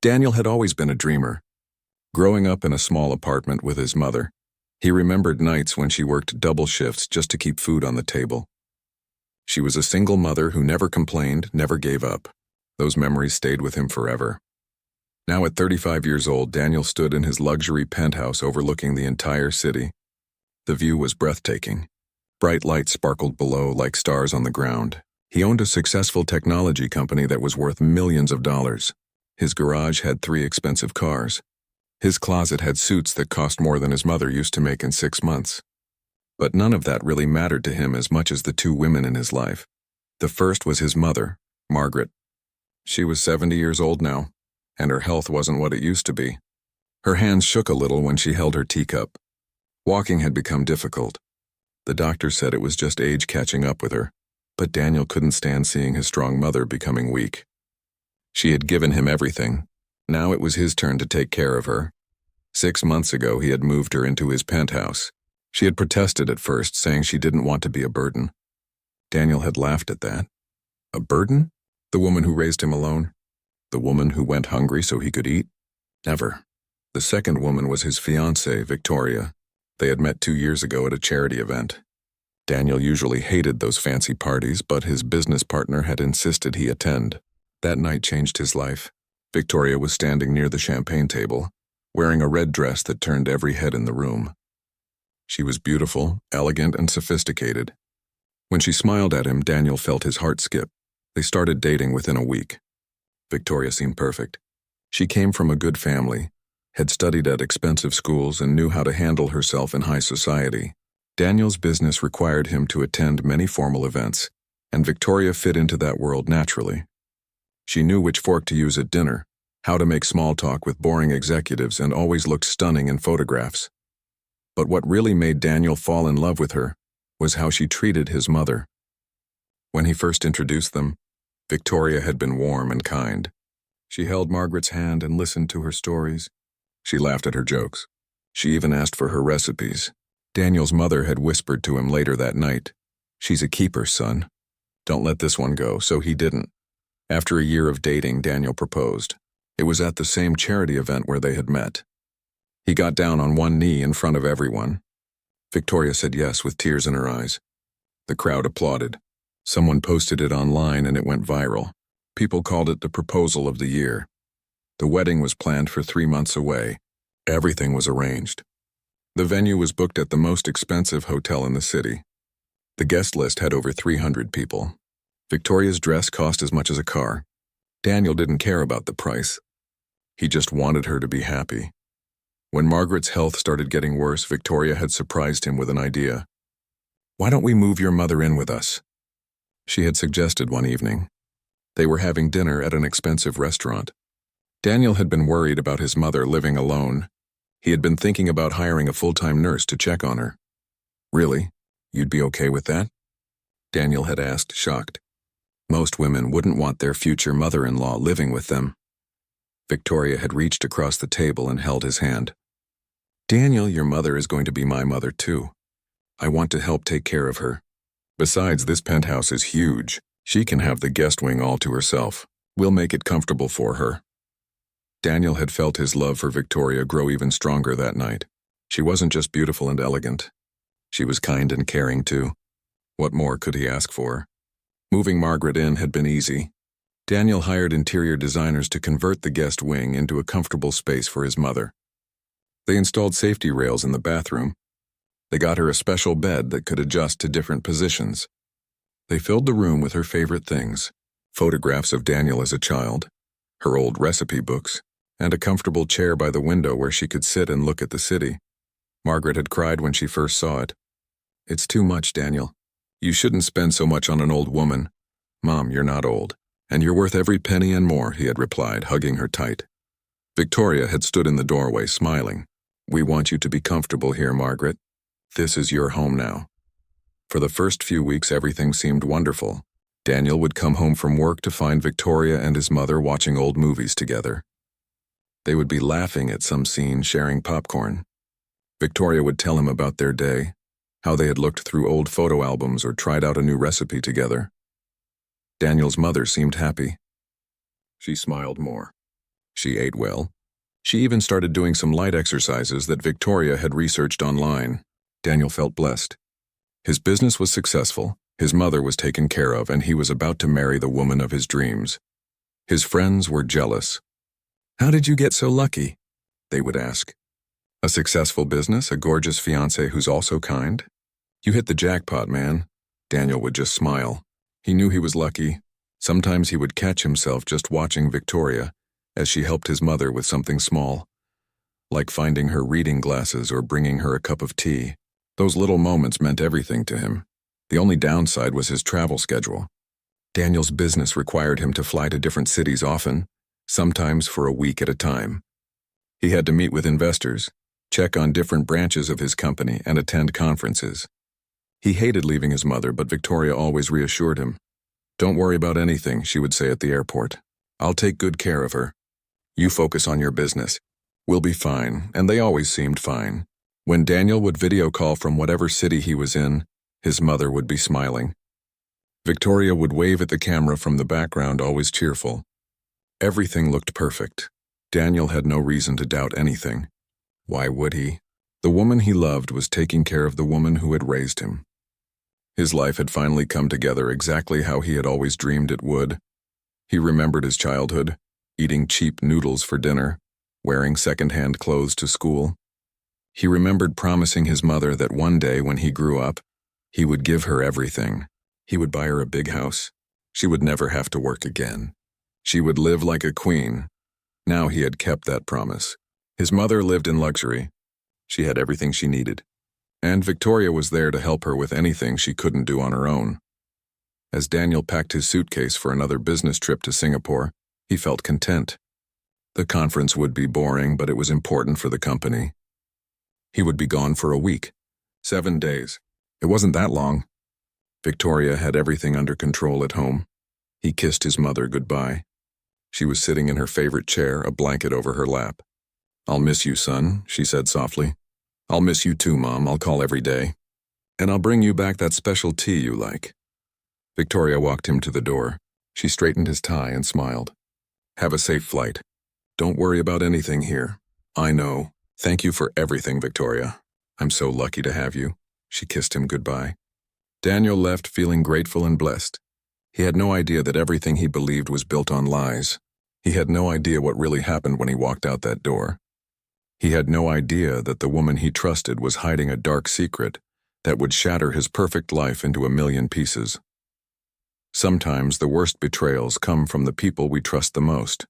Daniel had always been a dreamer. Growing up in a small apartment with his mother, he remembered nights when she worked double shifts just to keep food on the table. She was a single mother who never complained, never gave up. Those memories stayed with him forever. Now at 35 years old, Daniel stood in his luxury penthouse overlooking the entire city. The view was breathtaking. Bright lights sparkled below like stars on the ground. He owned a successful technology company that was worth millions of dollars. His garage had 3 expensive cars. His closet had suits that cost more than his mother used to make in 6 months. But none of that really mattered to him as much as the 2 women in his life. The first was his mother, Margaret. She was 70 years old now, and her health wasn't what it used to be. Her hands shook a little when she held her teacup. Walking had become difficult. The doctor said it was just age catching up with her, but Daniel couldn't stand seeing his strong mother becoming weak. She had given him everything. Now it was his turn to take care of her. 6 months ago, he had moved her into his penthouse. She had protested at first, saying she didn't want to be a burden. Daniel had laughed at that. A burden? The woman who raised him alone? The woman who went hungry so he could eat? Never. The second woman was his fiancée, Victoria. They had met 2 years ago at a charity event. Daniel usually hated those fancy parties, but his business partner had insisted he attend. That night changed his life. Victoria was standing near the champagne table, wearing a red dress that turned every head in the room. She was beautiful, elegant, and sophisticated. When she smiled at him, Daniel felt his heart skip. They started dating within a week. Victoria seemed perfect. She came from a good family, had studied at expensive schools, and knew how to handle herself in high society. Daniel's business required him to attend many formal events, and Victoria fit into that world naturally. She knew which fork to use at dinner, how to make small talk with boring executives, and always looked stunning in photographs. But what really made Daniel fall in love with her was how she treated his mother. When he first introduced them, Victoria had been warm and kind. She held Margaret's hand and listened to her stories. She laughed at her jokes. She even asked for her recipes. Daniel's mother had whispered to him later that night, "She's a keeper, son. Don't let this one go," so he didn't. After a year of dating, Daniel proposed. It was at the same charity event where they had met. He got down on one knee in front of everyone. Victoria said yes with tears in her eyes. The crowd applauded. Someone posted it online and it went viral. People called it the proposal of the year. The wedding was planned for 3 months away. Everything was arranged. The venue was booked at the most expensive hotel in the city. The guest list had over 300 people. Victoria's dress cost as much as a car. Daniel didn't care about the price. He just wanted her to be happy. When Margaret's health started getting worse, Victoria had surprised him with an idea. "Why don't we move your mother in with us?" She had suggested one evening. They were having dinner at an expensive restaurant. Daniel had been worried about his mother living alone. He had been thinking about hiring a full-time nurse to check on her. "Really? You'd be okay with that?" Daniel had asked, shocked. Most women wouldn't want their future mother-in-law living with them. Victoria had reached across the table and held his hand. "Daniel, your mother is going to be my mother too. I want to help take care of her. Besides, this penthouse is huge. She can have the guest wing all to herself. We'll make it comfortable for her." Daniel had felt his love for Victoria grow even stronger that night. She wasn't just beautiful and elegant. She was kind and caring too. What more could he ask for? Moving Margaret in had been easy. Daniel hired interior designers to convert the guest wing into a comfortable space for his mother. They installed safety rails in the bathroom. They got her a special bed that could adjust to different positions. They filled the room with her favorite things: photographs of Daniel as a child, her old recipe books, and a comfortable chair by the window where she could sit and look at the city. Margaret had cried when she first saw it. "It's too much, Daniel. You shouldn't spend so much on an old woman." "Mom, you're not old, and you're worth every penny and more," he had replied, hugging her tight. Victoria had stood in the doorway, smiling. "We want you to be comfortable here, Margaret. This is your home now." For the first few weeks, everything seemed wonderful. Daniel would come home from work to find Victoria and his mother watching old movies together. They would be laughing at some scene, sharing popcorn. Victoria would tell him about their day, how they had looked through old photo albums or tried out a new recipe together. Daniel's mother seemed happy. She smiled more. She ate well. She even started doing some light exercises that Victoria had researched online. Daniel felt blessed. His business was successful, his mother was taken care of, and he was about to marry the woman of his dreams. His friends were jealous. "How did you get so lucky?" they would ask. "A successful business, a gorgeous fiancé who's also kind? You hit the jackpot, man." Daniel would just smile. He knew he was lucky. Sometimes he would catch himself just watching Victoria as she helped his mother with something small, like finding her reading glasses or bringing her a cup of tea. Those little moments meant everything to him. The only downside was his travel schedule. Daniel's business required him to fly to different cities often, sometimes for a week at a time. He had to meet with investors, check on different branches of his company, and attend conferences. He hated leaving his mother, but Victoria always reassured him. "Don't worry about anything," she would say at the airport. "I'll take good care of her. You focus on your business. We'll be fine," and they always seemed fine. When Daniel would video call from whatever city he was in, his mother would be smiling. Victoria would wave at the camera from the background, always cheerful. Everything looked perfect. Daniel had no reason to doubt anything. Why would he? The woman he loved was taking care of the woman who had raised him. His life had finally come together exactly how he had always dreamed it would. He remembered his childhood, eating cheap noodles for dinner, wearing second-hand clothes to school. He remembered promising his mother that one day when he grew up, he would give her everything. He would buy her a big house. She would never have to work again. She would live like a queen. Now he had kept that promise. His mother lived in luxury. She had everything she needed. And Victoria was there to help her with anything she couldn't do on her own. As Daniel packed his suitcase for another business trip to Singapore, he felt content. The conference would be boring, but it was important for the company. He would be gone for a week, 7 days. It wasn't that long. Victoria had everything under control at home. He kissed his mother goodbye. She was sitting in her favorite chair, a blanket over her lap. "I'll miss you, son," she said softly. "I'll miss you too, Mom. I'll call every day. And I'll bring you back that special tea you like." Victoria walked him to the door. She straightened his tie and smiled. "Have a safe flight. Don't worry about anything here. I know. Thank you for everything, Victoria. I'm so lucky to have you." She kissed him goodbye. Daniel left feeling grateful and blessed. He had no idea that everything he believed was built on lies. He had no idea what really happened when he walked out that door. He had no idea that the woman he trusted was hiding a dark secret that would shatter his perfect life into 1,000,000 pieces. Sometimes the worst betrayals come from the people we trust the most.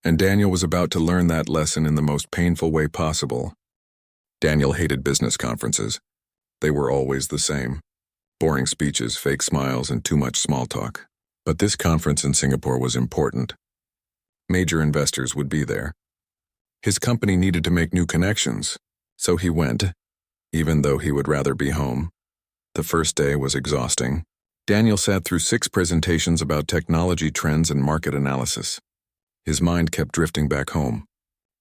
And Daniel was about to learn that lesson in the most painful way possible. Daniel hated business conferences. They were always the same. Boring speeches, fake smiles, and too much small talk. But this conference in Singapore was important. Major investors would be there. His company needed to make new connections, so he went, even though he would rather be home. The first day was exhausting. Daniel sat through 6 presentations about technology trends and market analysis. His mind kept drifting back home.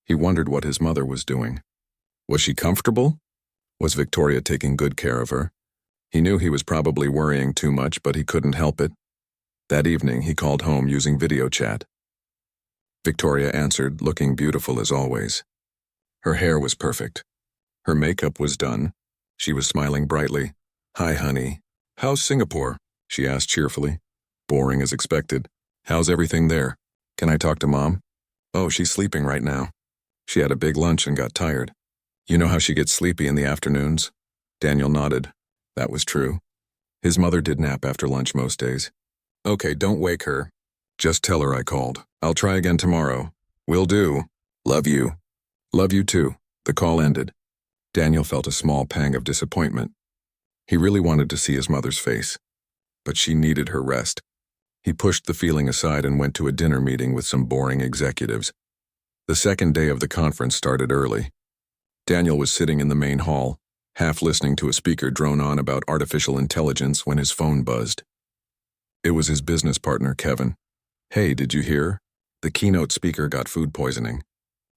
He wondered what his mother was doing. Was she comfortable? Was Victoria taking good care of her? He knew he was probably worrying too much, but he couldn't help it. That evening, he called home using video chat. Victoria answered, looking beautiful as always. Her hair was perfect. Her makeup was done. She was smiling brightly. "Hi, honey. How's Singapore?" she asked cheerfully. "Boring as expected. How's everything there? Can I talk to Mom?" "Oh, she's sleeping right now. She had a big lunch and got tired. You know how she gets sleepy in the afternoons?" Daniel nodded. That was true. His mother did nap after lunch most days. "Okay, don't wake her. Just tell her I called. I'll try again tomorrow." "Will do. Love you." "Love you too." The call ended. Daniel felt a small pang of disappointment. He really wanted to see his mother's face, but she needed her rest. He pushed the feeling aside and went to a dinner meeting with some boring executives. The second day of the conference started early. Daniel was sitting in the main hall, half listening to a speaker drone on about artificial intelligence when his phone buzzed. It was his business partner, Kevin. "Hey, did you hear? The keynote speaker got food poisoning.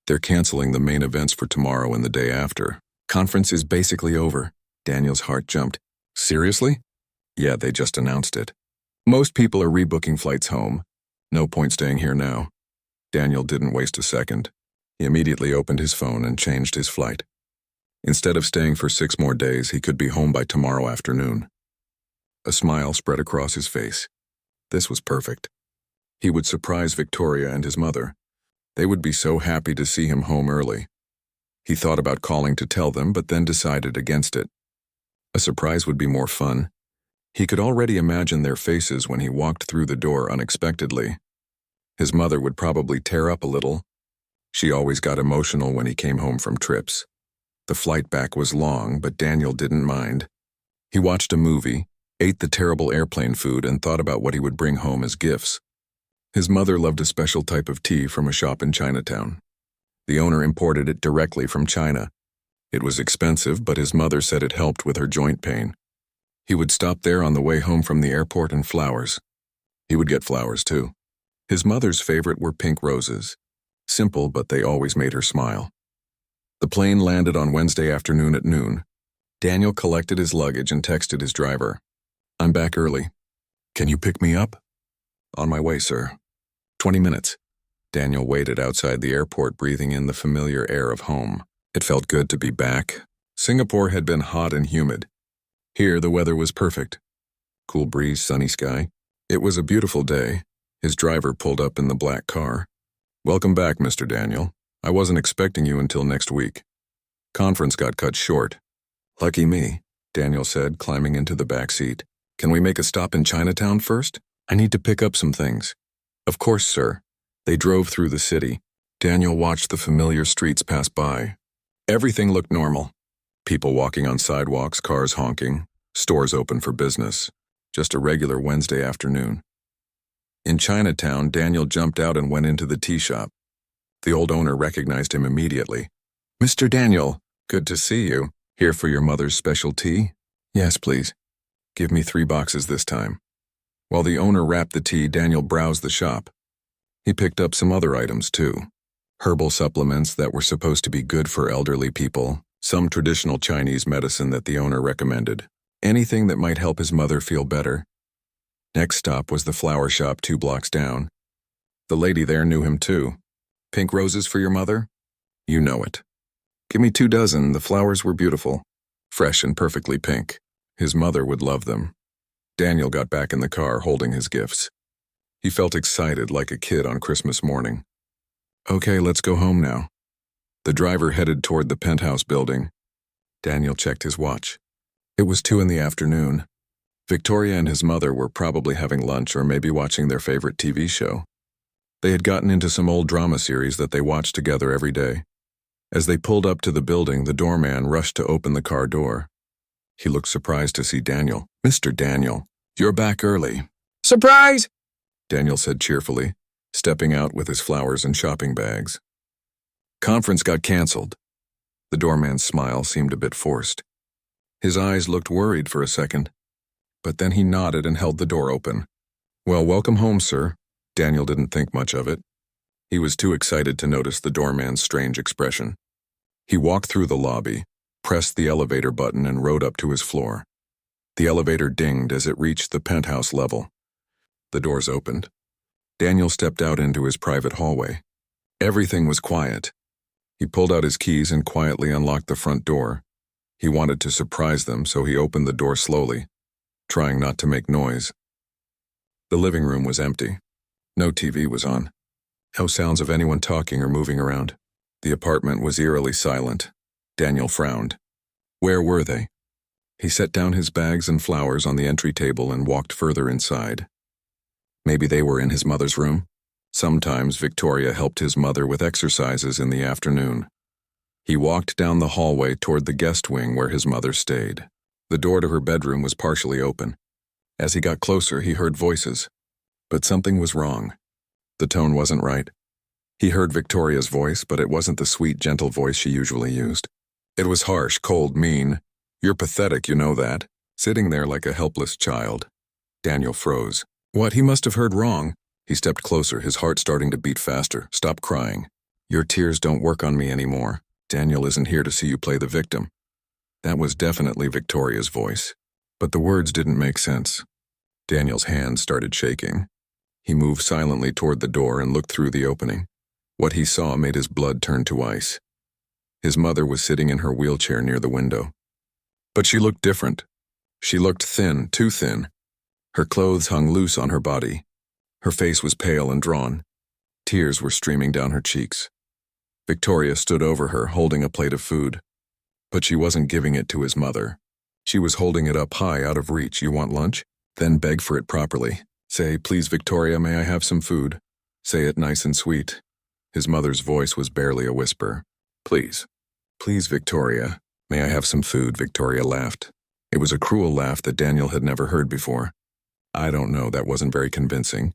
They're canceling the main events for tomorrow and the day after. Conference is basically over." Daniel's heart jumped. "Seriously?" "Yeah, they just announced it. Most people are rebooking flights home. No point staying here now." Daniel didn't waste a second. He immediately opened his phone and changed his flight. Instead of staying for 6 more days, he could be home by tomorrow afternoon. A smile spread across his face. This was perfect. He would surprise Victoria and his mother. They would be so happy to see him home early. He thought about calling to tell them, but then decided against it. A surprise would be more fun. He could already imagine their faces when he walked through the door unexpectedly. His mother would probably tear up a little. She always got emotional when he came home from trips. The flight back was long, but Daniel didn't mind. He watched a movie, ate the terrible airplane food, and thought about what he would bring home as gifts. His mother loved a special type of tea from a shop in Chinatown. The owner imported it directly from China. It was expensive, but his mother said it helped with her joint pain. He would stop there on the way home from the airport and flowers. He would get flowers too. His mother's favorite were pink roses. Simple, but they always made her smile. The plane landed on Wednesday afternoon at noon. Daniel collected his luggage and texted his driver. "I'm back early. Can you pick me up?" "On my way, sir." 20 minutes. Daniel waited outside the airport, breathing in the familiar air of home. It felt good to be back. Singapore had been hot and humid. Here, the weather was perfect. Cool breeze, sunny sky. It was a beautiful day. His driver pulled up in the black car. "Welcome back, Mr. Daniel. I wasn't expecting you until next week." Conference got cut short. "Lucky me," Daniel said, climbing into the back seat. "Can we make a stop in Chinatown first? I need to pick up some things." "Of course, sir." They drove through the city. Daniel watched the familiar streets pass by. Everything looked normal. People walking on sidewalks, cars honking, stores open for business. Just a regular Wednesday afternoon. In Chinatown, Daniel jumped out and went into the tea shop. The old owner recognized him immediately. "Mr. Daniel, good to see you. Here for your mother's special tea?" "Yes, please. Give me 3 boxes this time." While the owner wrapped the tea, Daniel browsed the shop. He picked up some other items too. Herbal supplements that were supposed to be good for elderly people, some traditional Chinese medicine that the owner recommended, anything that might help his mother feel better. Next stop was the flower shop 2 blocks down. The lady there knew him too. "Pink roses for your mother?" "You know it." "Give me 2 dozen. The flowers were beautiful. Fresh and perfectly pink. His mother would love them." Daniel got back in the car holding his gifts. He felt excited like a kid on Christmas morning. "Okay, let's go home now." The driver headed toward the penthouse building. Daniel checked his watch. It was 2 in the afternoon. Victoria and his mother were probably having lunch or maybe watching their favorite TV show. They had gotten into some old drama series that they watched together every day. As they pulled up to the building, the doorman rushed to open the car door. He looked surprised to see Daniel. "Mr. Daniel, you're back early." "Surprise!" Daniel said cheerfully, stepping out with his flowers and shopping bags. "Conference got canceled." The doorman's smile seemed a bit forced. His eyes looked worried for a second, but then he nodded and held the door open. "Well, welcome home, sir." Daniel didn't think much of it. He was too excited to notice the doorman's strange expression. He walked through the lobby, pressed the elevator button, and rode up to his floor. The elevator dinged as it reached the penthouse level. The doors opened. Daniel stepped out into his private hallway. Everything was quiet. He pulled out his keys and quietly unlocked the front door. He wanted to surprise them, so he opened the door slowly, trying not to make noise. The living room was empty. No TV was on. No sounds of anyone talking or moving around. The apartment was eerily silent. Daniel frowned. Where were they? He set down his bags and flowers on the entry table and walked further inside. Maybe they were in his mother's room. Sometimes Victoria helped his mother with exercises in the afternoon. He walked down the hallway toward the guest wing where his mother stayed. The door to her bedroom was partially open. As he got closer, he heard voices. But something was wrong. The tone wasn't right. He heard Victoria's voice, but it wasn't the sweet, gentle voice she usually used. It was harsh, cold, mean. "You're pathetic, you know that." Sitting there like a helpless child. Daniel froze. What? He must have heard wrong. He stepped closer, his heart starting to beat faster. "Stop crying. Your tears don't work on me anymore. Daniel isn't here to see you play the victim." That was definitely Victoria's voice. But the words didn't make sense. Daniel's hands started shaking. He moved silently toward the door and looked through the opening. What he saw made his blood turn to ice. His mother was sitting in her wheelchair near the window. But she looked different. She looked thin, too thin. Her clothes hung loose on her body. Her face was pale and drawn. Tears were streaming down her cheeks. Victoria stood over her, holding a plate of food. But she wasn't giving it to his mother. She was holding it up high, out of reach. "You want lunch?" Then beg for it properly. Say, "Please, Victoria, may I have some food?" Say it nice and sweet. His mother's voice was barely a whisper. "Please. Please, Victoria. May I have some food?" Victoria laughed. It was a cruel laugh that Daniel had never heard before. "I don't know, that wasn't very convincing.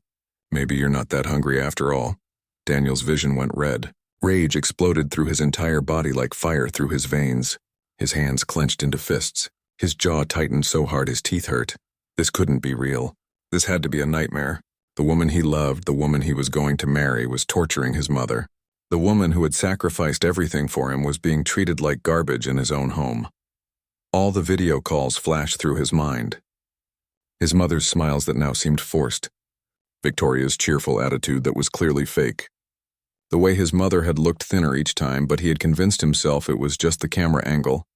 Maybe you're not that hungry after all." Daniel's vision went red. Rage exploded through his entire body like fire through his veins. His hands clenched into fists. His jaw tightened so hard his teeth hurt. This couldn't be real. This had to be a nightmare. The woman he loved, the woman he was going to marry, was torturing his mother. The woman who had sacrificed everything for him was being treated like garbage in his own home. All the video calls flashed through his mind. His mother's smiles that now seemed forced. Victoria's cheerful attitude that was clearly fake. The way his mother had looked thinner each time, but he had convinced himself it was just the camera angle.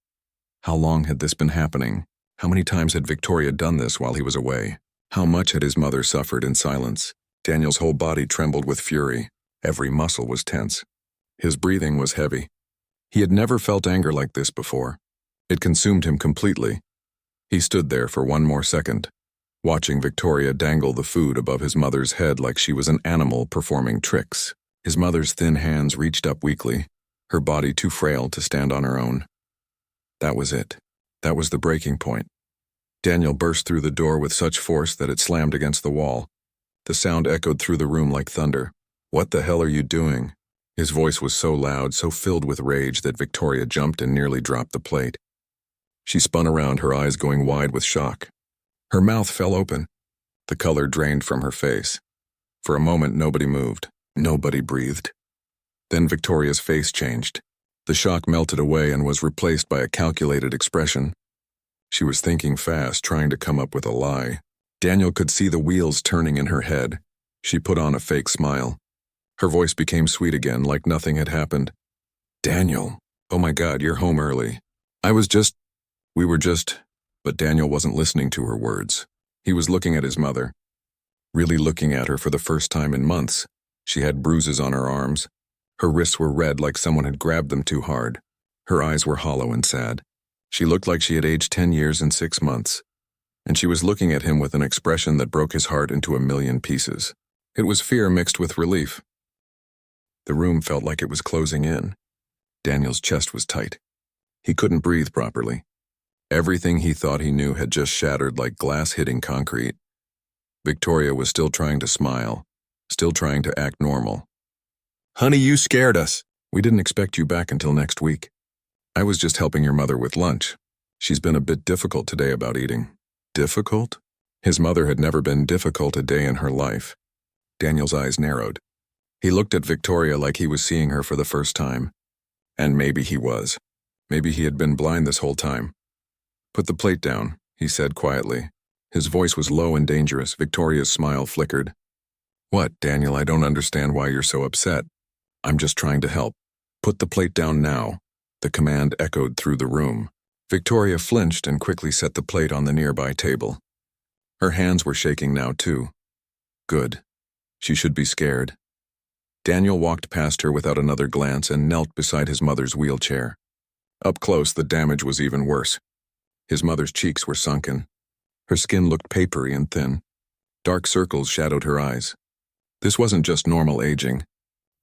How long had this been happening? How many times had Victoria done this while he was away? How much had his mother suffered in silence? Daniel's whole body trembled with fury. Every muscle was tense. His breathing was heavy. He had never felt anger like this before. It consumed him completely. He stood there for one more second, watching Victoria dangle the food above his mother's head like she was an animal performing tricks. His mother's thin hands reached up weakly, her body too frail to stand on her own. That was it. That was the breaking point. Daniel burst through the door with such force that it slammed against the wall. The sound echoed through the room like thunder. "What the hell are you doing?" His voice was so loud, so filled with rage that Victoria jumped and nearly dropped the plate. She spun around, her eyes going wide with shock. Her mouth fell open. The color drained from her face. For a moment, nobody moved. Nobody breathed. Then Victoria's face changed. The shock melted away and was replaced by a calculated expression. She was thinking fast, trying to come up with a lie. Daniel could see the wheels turning in her head. She put on a fake smile. Her voice became sweet again, like nothing had happened. "Daniel, oh my God, you're home early. We were just..." But Daniel wasn't listening to her words. He was looking at his mother. Really looking at her for the first time in months. She had bruises on her arms. Her wrists were red like someone had grabbed them too hard. Her eyes were hollow and sad. She looked like she had aged 10 years and 6 months. And she was looking at him with an expression that broke his heart into a million pieces. It was fear mixed with relief. The room felt like it was closing in. Daniel's chest was tight. He couldn't breathe properly. Everything he thought he knew had just shattered like glass hitting concrete. Victoria was still trying to smile, still trying to act normal. "Honey, you scared us. We didn't expect you back until next week. I was just helping your mother with lunch. She's been a bit difficult today about eating." Difficult? His mother had never been difficult a day in her life. Daniel's eyes narrowed. He looked at Victoria like he was seeing her for the first time. And maybe he was. Maybe he had been blind this whole time. "Put the plate down," he said quietly. His voice was low and dangerous. Victoria's smile flickered. "What, Daniel, I don't understand why you're so upset. I'm just trying to help. Put the plate down now." The command echoed through the room. Victoria flinched and quickly set the plate on the nearby table. Her hands were shaking now, too. Good. She should be scared. Daniel walked past her without another glance and knelt beside his mother's wheelchair. Up close, the damage was even worse. His mother's cheeks were sunken. Her skin looked papery and thin. Dark circles shadowed her eyes. This wasn't just normal aging.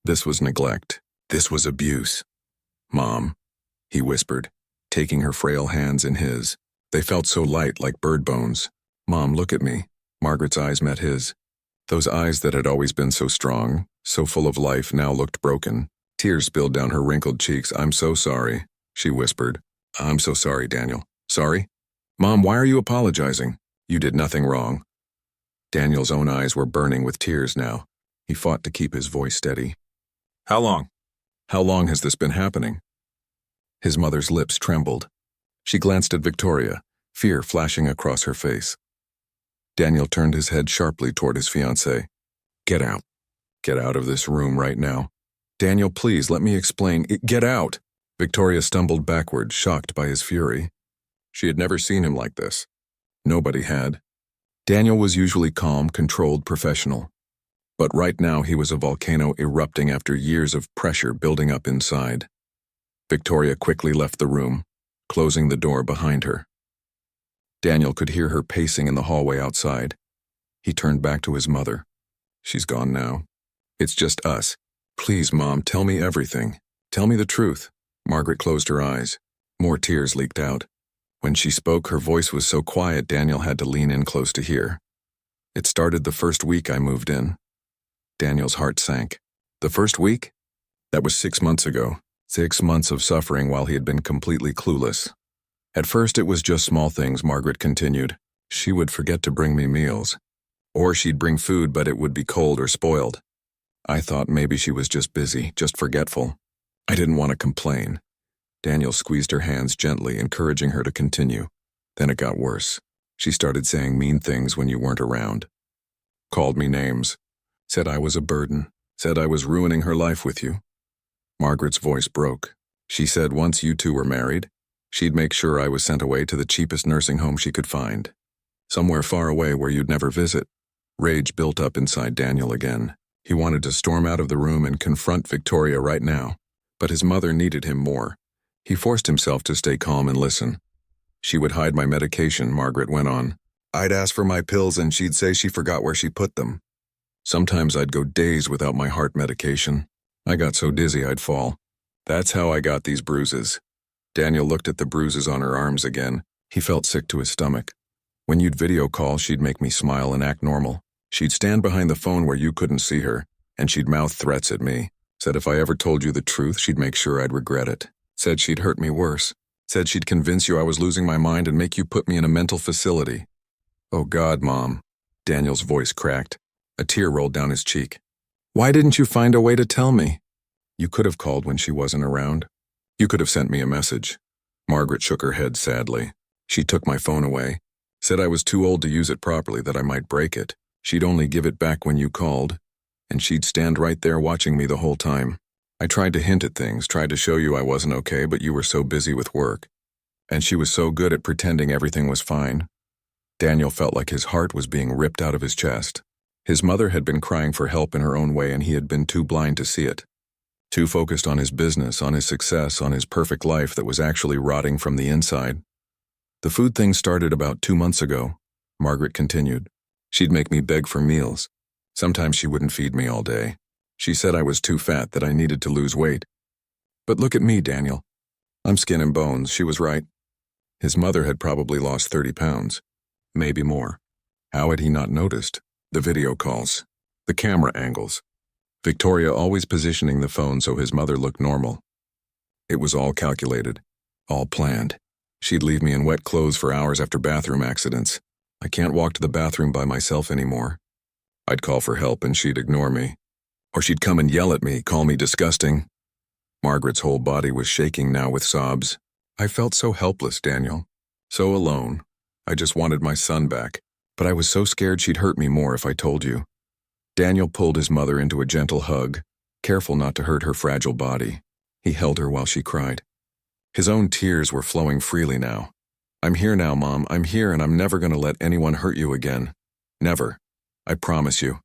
This was neglect. This was abuse. "Mom," he whispered, taking her frail hands in his. They felt so light, like bird bones. "Mom, look at me." Margaret's eyes met his. Those eyes that had always been so strong, so full of life, now looked broken. Tears spilled down her wrinkled cheeks. "I'm so sorry," she whispered. "I'm so sorry, Daniel." "Sorry? Mom, why are you apologizing? You did nothing wrong." Daniel's own eyes were burning with tears now. He fought to keep his voice steady. "How long? How long has this been happening?" His mother's lips trembled. She glanced at Victoria, fear flashing across her face. Daniel turned his head sharply toward his fiancée. "Get out. Get out of this room right now." Daniel, please, let me explain. Get out! Victoria stumbled backward, shocked by his fury. She had never seen him like this. Nobody had. Daniel was usually calm, controlled, professional. But right now he was a volcano erupting after years of pressure building up inside. Victoria quickly left the room, closing the door behind her. Daniel could hear her pacing in the hallway outside. He turned back to his mother. She's gone now. It's just us. Please, Mom, tell me everything. Tell me the truth. Margaret closed her eyes. More tears leaked out. When she spoke, her voice was so quiet Daniel had to lean in close to hear. It started the first week I moved in. Daniel's heart sank. The first week? That was 6 months ago. 6 months of suffering while he had been completely clueless. At first it was just small things, Margaret continued. She would forget to bring me meals. Or she'd bring food, but it would be cold or spoiled. I thought maybe she was just busy, just forgetful. I didn't want to complain. Daniel squeezed her hands gently, encouraging her to continue. Then it got worse. She started saying mean things when you weren't around. Called me names. Said I was a burden. Said I was ruining her life with you. Margaret's voice broke. She said once you two were married, she'd make sure I was sent away to the cheapest nursing home she could find. Somewhere far away where you'd never visit. Rage built up inside Daniel again. He wanted to storm out of the room and confront Victoria right now. But his mother needed him more. He forced himself to stay calm and listen. She would hide my medication, Margaret went on. I'd ask for my pills and she'd say she forgot where she put them. Sometimes I'd go days without my heart medication. I got so dizzy I'd fall. That's how I got these bruises. Daniel looked at the bruises on her arms again. He felt sick to his stomach. When you'd video call, she'd make me smile and act normal. She'd stand behind the phone where you couldn't see her, and she'd mouth threats at me. Said if I ever told you the truth, she'd make sure I'd regret it. Said she'd hurt me worse. Said she'd convince you I was losing my mind and make you put me in a mental facility. Oh God, Mom. Daniel's voice cracked. A tear rolled down his cheek. Why didn't you find a way to tell me? You could have called when she wasn't around. You could have sent me a message. Margaret shook her head sadly. She took my phone away. Said I was too old to use it properly, that I might break it. She'd only give it back when you called. And she'd stand right there watching me the whole time. I tried to hint at things, tried to show you I wasn't okay, but you were so busy with work. And she was so good at pretending everything was fine. Daniel felt like his heart was being ripped out of his chest. His mother had been crying for help in her own way, and he had been too blind to see it. Too focused on his business, on his success, on his perfect life that was actually rotting from the inside. The food thing started about 2 months ago, Margaret continued. She'd make me beg for meals. Sometimes she wouldn't feed me all day. She said I was too fat, that I needed to lose weight. But look at me, Daniel. I'm skin and bones, she was right. His mother had probably lost 30 pounds. Maybe more. How had he not noticed? The video calls. The camera angles. Victoria always positioning the phone so his mother looked normal. It was all calculated. All planned. She'd leave me in wet clothes for hours after bathroom accidents. I can't walk to the bathroom by myself anymore. I'd call for help and she'd ignore me. Or she'd come and yell at me, call me disgusting. Margaret's whole body was shaking now with sobs. I felt so helpless, Daniel. So alone. I just wanted my son back. But I was so scared she'd hurt me more if I told you. Daniel pulled his mother into a gentle hug, careful not to hurt her fragile body. He held her while she cried. His own tears were flowing freely now. I'm here now, Mom. I'm here, and I'm never going to let anyone hurt you again. Never. I promise you.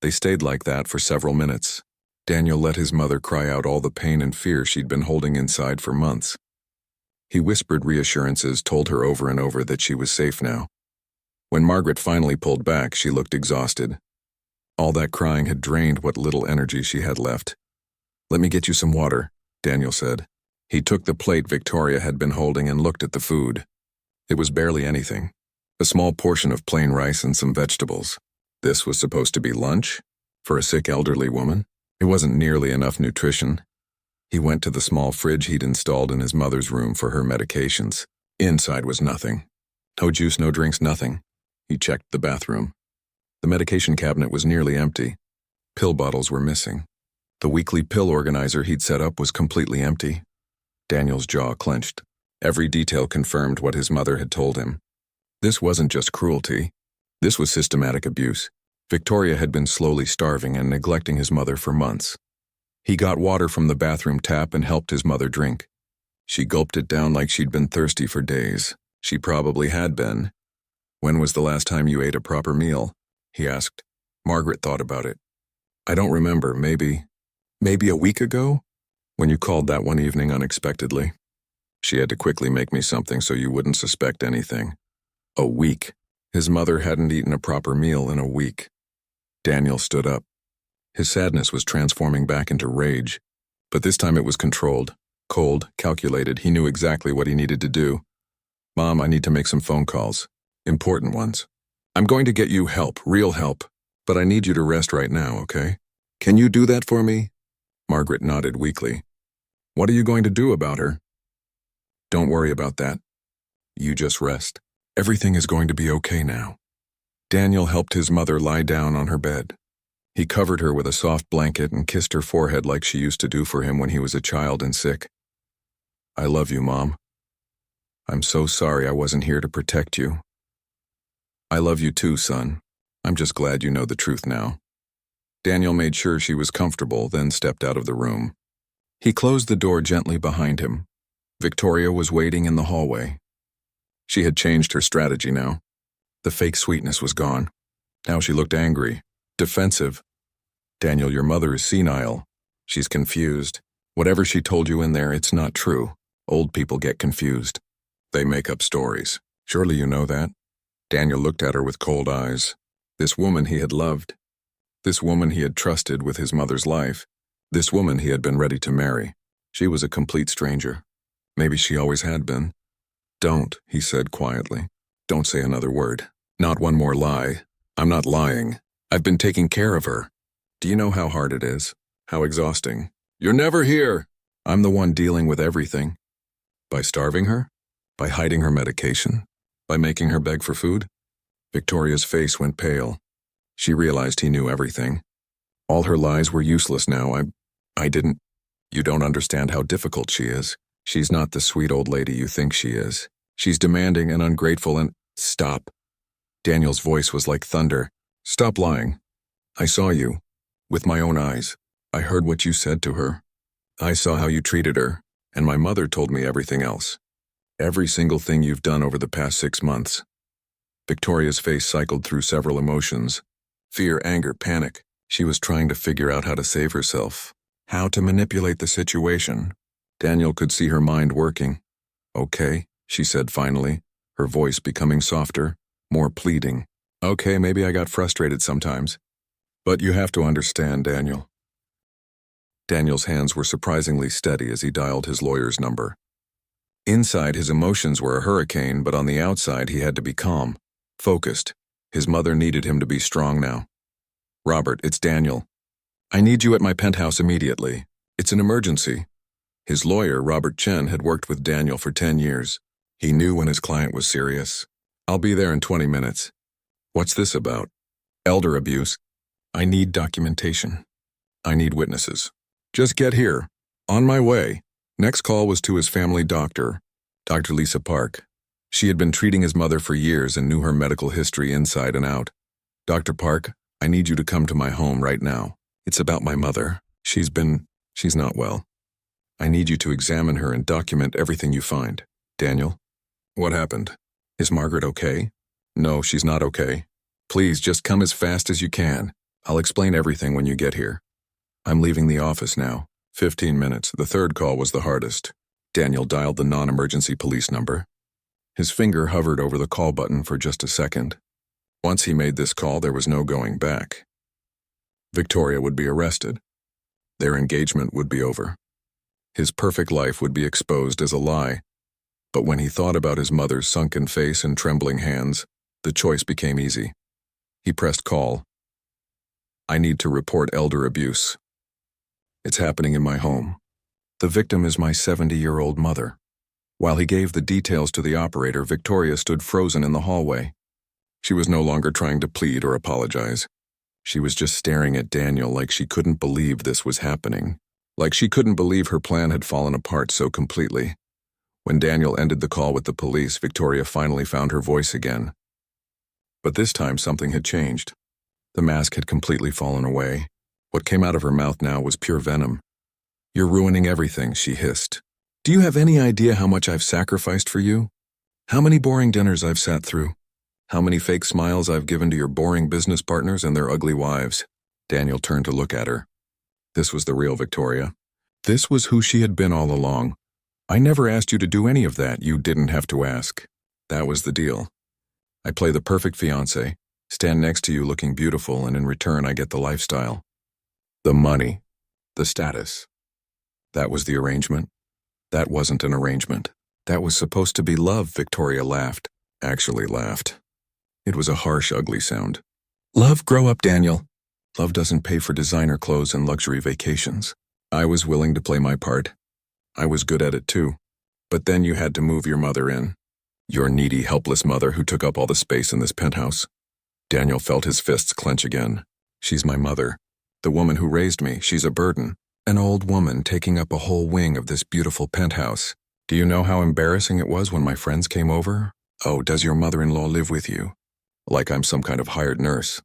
They stayed like that for several minutes. Daniel let his mother cry out all the pain and fear she'd been holding inside for months. He whispered reassurances, told her over and over that she was safe now. When Margaret finally pulled back, she looked exhausted. All that crying had drained what little energy she had left. Let me get you some water, Daniel said. He took the plate Victoria had been holding and looked at the food. It was barely anything. A small portion of plain rice and some vegetables. This was supposed to be lunch? For a sick elderly woman? It wasn't nearly enough nutrition. He went to the small fridge he'd installed in his mother's room for her medications. Inside was nothing. No juice, no drinks, nothing. He checked the bathroom. The medication cabinet was nearly empty. Pill bottles were missing. The weekly pill organizer he'd set up was completely empty. Daniel's jaw clenched. Every detail confirmed what his mother had told him. This wasn't just cruelty. This was systematic abuse. Victoria had been slowly starving and neglecting his mother for months. He got water from the bathroom tap and helped his mother drink. She gulped it down like she'd been thirsty for days. She probably had been. "When was the last time you ate a proper meal?" he asked. Margaret thought about it. "I don't remember, maybe a week ago? When you called that one evening unexpectedly. She had to quickly make me something so you wouldn't suspect anything." A week. His mother hadn't eaten a proper meal in a week. Daniel stood up. His sadness was transforming back into rage. But this time it was controlled, cold, calculated. He knew exactly what he needed to do. "Mom, I need to make some phone calls. Important ones. I'm going to get you help, real help. But I need you to rest right now, okay? Can you do that for me?" Margaret nodded weakly. "What are you going to do about her?" "Don't worry about that. You just rest. Everything is going to be okay now." Daniel helped his mother lie down on her bed. He covered her with a soft blanket and kissed her forehead like she used to do for him when he was a child and sick. "I love you, Mom. I'm so sorry I wasn't here to protect you." "I love you too, son. I'm just glad you know the truth now." Daniel made sure she was comfortable, then stepped out of the room. He closed the door gently behind him. Victoria was waiting in the hallway. She had changed her strategy now. The fake sweetness was gone. Now she looked angry, defensive. "Daniel, your mother is senile. She's confused. Whatever she told you in there, it's not true. Old people get confused. They make up stories. Surely you know that?" Daniel looked at her with cold eyes. This woman he had loved. This woman he had trusted with his mother's life. This woman he had been ready to marry. She was a complete stranger. Maybe she always had been. "Don't," he said quietly. "Don't say another word. Not one more lie. I'm not lying. I've been taking care of her. Do you know how hard it is? How exhausting? You're never here. I'm the one dealing with everything. By starving her? By hiding her medication? By making her beg for food?" Victoria's face went pale. She realized he knew everything. All her lies were useless now. I didn't. You don't understand how difficult she is. She's not the sweet old lady you think she is. She's demanding and ungrateful and— "Stop." Daniel's voice was like thunder. "Stop lying. I saw you. With my own eyes. I heard what you said to her. I saw how you treated her, and my mother told me everything else. Every single thing you've done over the past 6 months." Victoria's face cycled through several emotions. Fear, anger, panic. She was trying to figure out how to save herself. How to manipulate the situation. Daniel could see her mind working. "Okay," she said finally, her voice becoming softer, more pleading. "Okay, maybe I got frustrated sometimes. But you have to understand, Daniel." Daniel's hands were surprisingly steady as he dialed his lawyer's number. Inside, his emotions were a hurricane, but on the outside, he had to be calm, focused. His mother needed him to be strong now. "Robert, it's Daniel. I need you at my penthouse immediately. It's an emergency." His lawyer, Robert Chen, had worked with Daniel for 10 years. He knew when his client was serious. "I'll be there in 20 minutes. "What's this about?" "Elder abuse. I need documentation. I need witnesses." "Just get here. On my way." Next call was to his family doctor, Dr. Lisa Park. She had been treating his mother for years and knew her medical history inside and out. "Dr. Park, I need you to come to my home right now. It's about my mother. She's not well. I need you to examine her and document everything you find." "Daniel? What happened? Is Margaret okay?" "No, she's not okay. Please, just come as fast as you can. I'll explain everything when you get here. I'm leaving the office now. 15 minutes. The third call was the hardest." Daniel dialed the non-emergency police number. His finger hovered over the call button for just a second. Once he made this call, there was no going back. Victoria would be arrested. Their engagement would be over. His perfect life would be exposed as a lie. But when he thought about his mother's sunken face and trembling hands, the choice became easy. He pressed call. "I need to report elder abuse. It's happening in my home. The victim is my 70-year-old mother." While he gave the details to the operator, Victoria stood frozen in the hallway. She was no longer trying to plead or apologize. She was just staring at Daniel like she couldn't believe this was happening, like she couldn't believe her plan had fallen apart so completely. When Daniel ended the call with the police, Victoria finally found her voice again. But this time something had changed. The mask had completely fallen away. What came out of her mouth now was pure venom. You're ruining everything, she hissed. Do you have any idea how much I've sacrificed for you? How many boring dinners I've sat through? How many fake smiles I've given to your boring business partners and their ugly wives? Daniel turned to look at her. This was the real Victoria. This was who she had been all along. I never asked you to do any of that. You didn't have to ask. That was the deal. I play the perfect fiancé, stand next to you looking beautiful, and in return I get the lifestyle. The money. The status. That was the arrangement. That wasn't an arrangement. That was supposed to be love, Victoria laughed. Actually laughed. It was a harsh, ugly sound. Love, grow up, Daniel. Love doesn't pay for designer clothes and luxury vacations. I was willing to play my part. I was good at it too. But then you had to move your mother in. Your needy, helpless mother who took up all the space in this penthouse. Daniel felt his fists clench again. She's my mother. The woman who raised me. She's a burden. An old woman taking up a whole wing of this beautiful penthouse. Do you know how embarrassing it was when my friends came over? Oh, does your mother-in-law live with you? Like I'm some kind of hired nurse.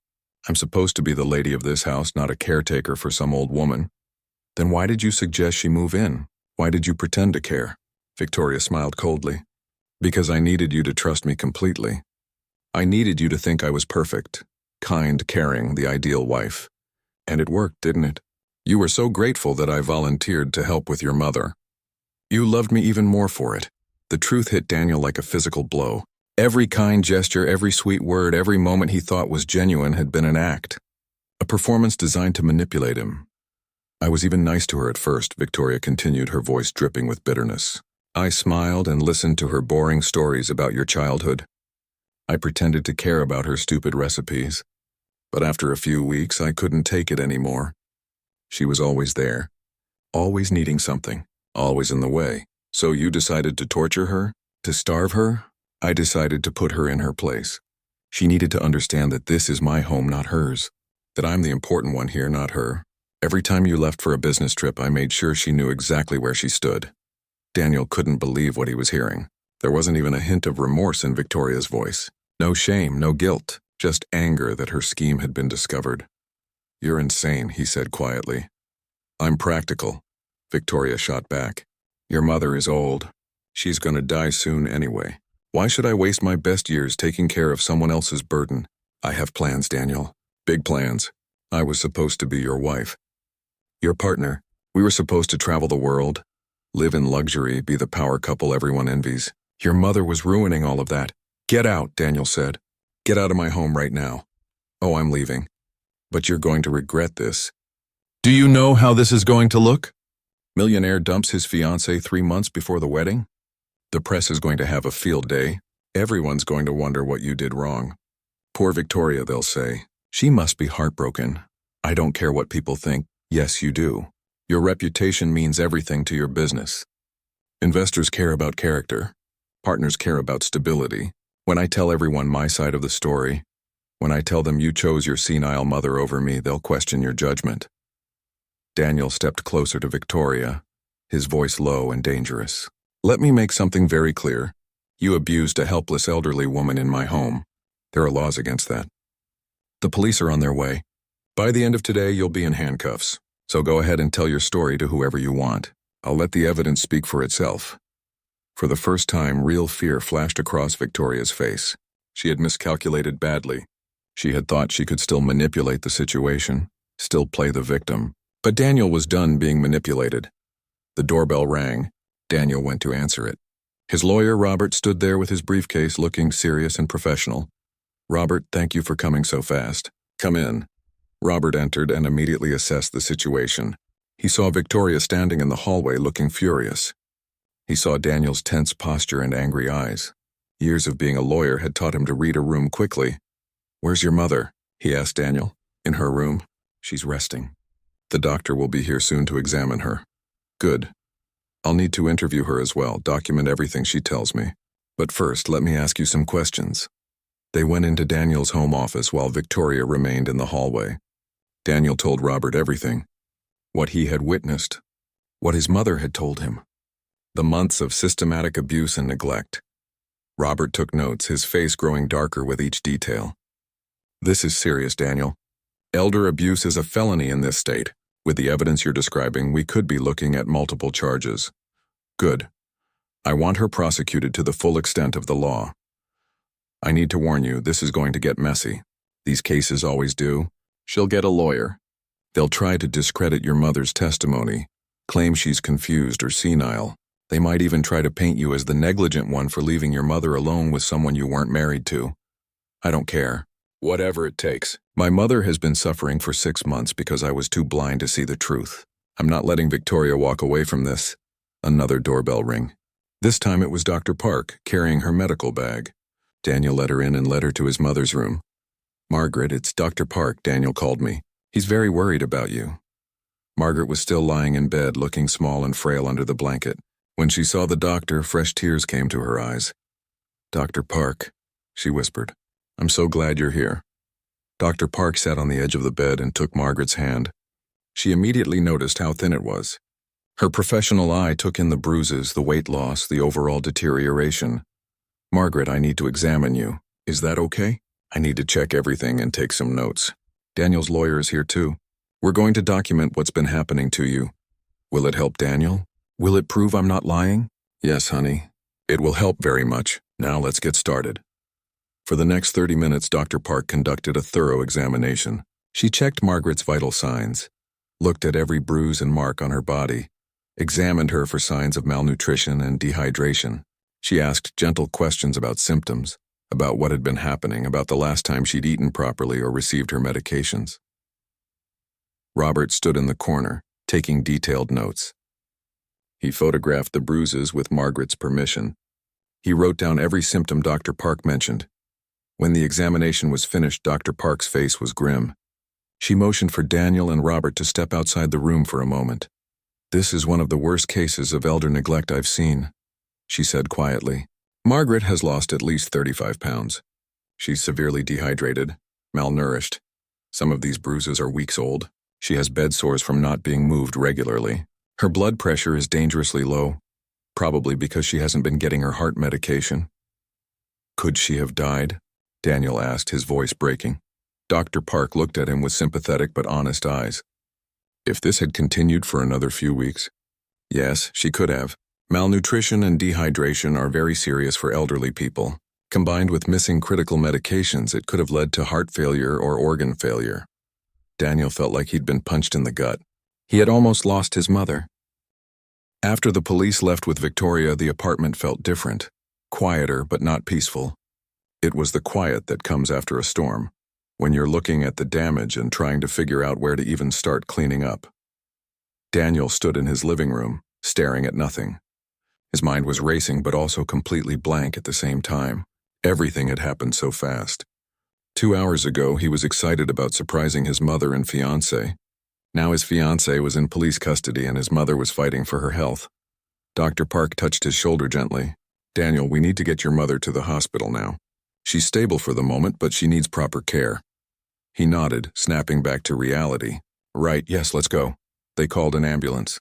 I'm supposed to be the lady of this house, not a caretaker for some old woman. Then why did you suggest she move in? Why did you pretend to care? Victoria smiled coldly. Because I needed you to trust me completely. I needed you to think I was perfect, kind, caring, the ideal wife. And it worked, didn't it? You were so grateful that I volunteered to help with your mother. You loved me even more for it. The truth hit Daniel like a physical blow. Every kind gesture, every sweet word, every moment he thought was genuine had been an act. A performance designed to manipulate him. I was even nice to her at first, Victoria continued, her voice dripping with bitterness. I smiled and listened to her boring stories about your childhood. I pretended to care about her stupid recipes. But after a few weeks, I couldn't take it anymore. She was always there, always needing something, always in the way. So you decided to torture her? To starve her? I decided to put her in her place. She needed to understand that this is my home, not hers. That I'm the important one here, not her. Every time you left for a business trip, I made sure she knew exactly where she stood. Daniel couldn't believe what he was hearing. There wasn't even a hint of remorse in Victoria's voice. No shame, no guilt, just anger that her scheme had been discovered. You're insane, he said quietly. I'm practical, Victoria shot back. Your mother is old. She's gonna die soon anyway. Why should I waste my best years taking care of someone else's burden? I have plans, Daniel. Big plans. I was supposed to be your wife. Your partner. We were supposed to travel the world, live in luxury, be the power couple everyone envies. Your mother was ruining all of that. Get out, Daniel said. Get out of my home right now. Oh, I'm leaving. But you're going to regret this. Do you know how this is going to look? Millionaire dumps his fiancée 3 months before the wedding? The press is going to have a field day. Everyone's going to wonder what you did wrong. Poor Victoria, they'll say. She must be heartbroken. I don't care what people think. Yes, you do. Your reputation means everything to your business. Investors care about character. Partners care about stability. When I tell everyone my side of the story, when I tell them you chose your senile mother over me, they'll question your judgment. Daniel stepped closer to Victoria, his voice low and dangerous. Let me make something very clear. You abused a helpless elderly woman in my home. There are laws against that. The police are on their way. By the end of today, you'll be in handcuffs. So go ahead and tell your story to whoever you want. I'll let the evidence speak for itself. For the first time, real fear flashed across Victoria's face. She had miscalculated badly. She had thought she could still manipulate the situation, still play the victim. But Daniel was done being manipulated. The doorbell rang. Daniel went to answer it. His lawyer, Robert, stood there with his briefcase looking serious and professional. Robert, thank you for coming so fast. Come in. Robert entered and immediately assessed the situation. He saw Victoria standing in the hallway looking furious. He saw Daniel's tense posture and angry eyes. Years of being a lawyer had taught him to read a room quickly. Where's your mother? He asked Daniel. In her room. She's resting. The doctor will be here soon to examine her. Good. I'll need to interview her as well, document everything she tells me. But first, let me ask you some questions. They went into Daniel's home office while Victoria remained in the hallway. Daniel told Robert everything. What he had witnessed. What his mother had told him. The months of systematic abuse and neglect. Robert took notes, his face growing darker with each detail. This is serious, Daniel. Elder abuse is a felony in this state. With the evidence you're describing, we could be looking at multiple charges. Good. I want her prosecuted to the full extent of the law. I need to warn you, this is going to get messy. These cases always do. She'll get a lawyer. They'll try to discredit your mother's testimony, claim she's confused or senile. They might even try to paint you as the negligent one for leaving your mother alone with someone you weren't married to. I don't care. Whatever it takes. My mother has been suffering for 6 months because I was too blind to see the truth. I'm not letting Victoria walk away from this. Another doorbell ring. This time it was Dr. Park, carrying her medical bag. Daniel let her in and led her to his mother's room. Margaret, it's Dr. Park, Daniel called me. He's very worried about you. Margaret was still lying in bed, looking small and frail under the blanket. When she saw the doctor, fresh tears came to her eyes. Dr. Park, she whispered. I'm so glad you're here. Dr. Park sat on the edge of the bed and took Margaret's hand. She immediately noticed how thin it was. Her professional eye took in the bruises, the weight loss, the overall deterioration. Margaret, I need to examine you. Is that okay? I need to check everything and take some notes. Daniel's lawyer is here too. We're going to document what's been happening to you. Will it help Daniel? Will it prove I'm not lying? Yes, honey. It will help very much. Now let's get started. For the next 30 minutes, Dr. Park conducted a thorough examination. She checked Margaret's vital signs, looked at every bruise and mark on her body, examined her for signs of malnutrition and dehydration. She asked gentle questions about symptoms, about what had been happening, about the last time she'd eaten properly or received her medications. Robert stood in the corner, taking detailed notes. He photographed the bruises with Margaret's permission. He wrote down every symptom Dr. Park mentioned. When the examination was finished, Dr. Park's face was grim. She motioned for Daniel and Robert to step outside the room for a moment. This is one of the worst cases of elder neglect I've seen, she said quietly. Margaret has lost at least 35 pounds. She's severely dehydrated, malnourished. Some of these bruises are weeks old. She has bed sores from not being moved regularly. Her blood pressure is dangerously low, probably because she hasn't been getting her heart medication. Could she have died? Daniel asked, his voice breaking. Dr. Park looked at him with sympathetic but honest eyes. If this had continued for another few weeks, yes, she could have. Malnutrition and dehydration are very serious for elderly people. Combined with missing critical medications, it could have led to heart failure or organ failure. Daniel felt like he'd been punched in the gut. He had almost lost his mother. After the police left with Victoria, the apartment felt different, quieter but not peaceful. It was the quiet that comes after a storm, when you're looking at the damage and trying to figure out where to even start cleaning up. Daniel stood in his living room, staring at nothing. His mind was racing but also completely blank at the same time. Everything had happened so fast. 2 hours ago, he was excited about surprising his mother and fiancé. Now his fiancé was in police custody and his mother was fighting for her health. Dr. Park touched his shoulder gently. Daniel, we need to get your mother to the hospital now. She's stable for the moment, but she needs proper care. He nodded, snapping back to reality. Right, yes, let's go. They called an ambulance.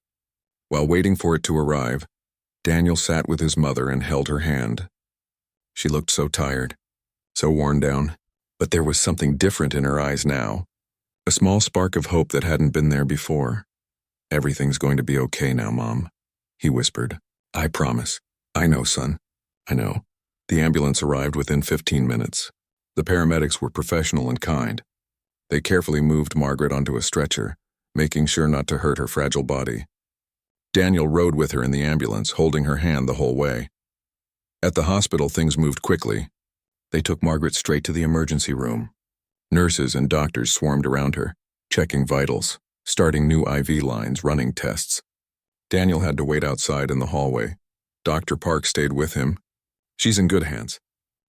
While waiting for it to arrive, Daniel sat with his mother and held her hand. She looked so tired, so worn down, but there was something different in her eyes now. A small spark of hope that hadn't been there before. Everything's going to be okay now, Mom, he whispered. I promise. I know, son. I know. The ambulance arrived within 15 minutes. The paramedics were professional and kind. They carefully moved Margaret onto a stretcher, making sure not to hurt her fragile body. Daniel rode with her in the ambulance, holding her hand the whole way. At the hospital, things moved quickly. They took Margaret straight to the emergency room. Nurses and doctors swarmed around her, checking vitals, starting new IV lines, running tests. Daniel had to wait outside in the hallway. Dr. Park stayed with him. She's in good hands.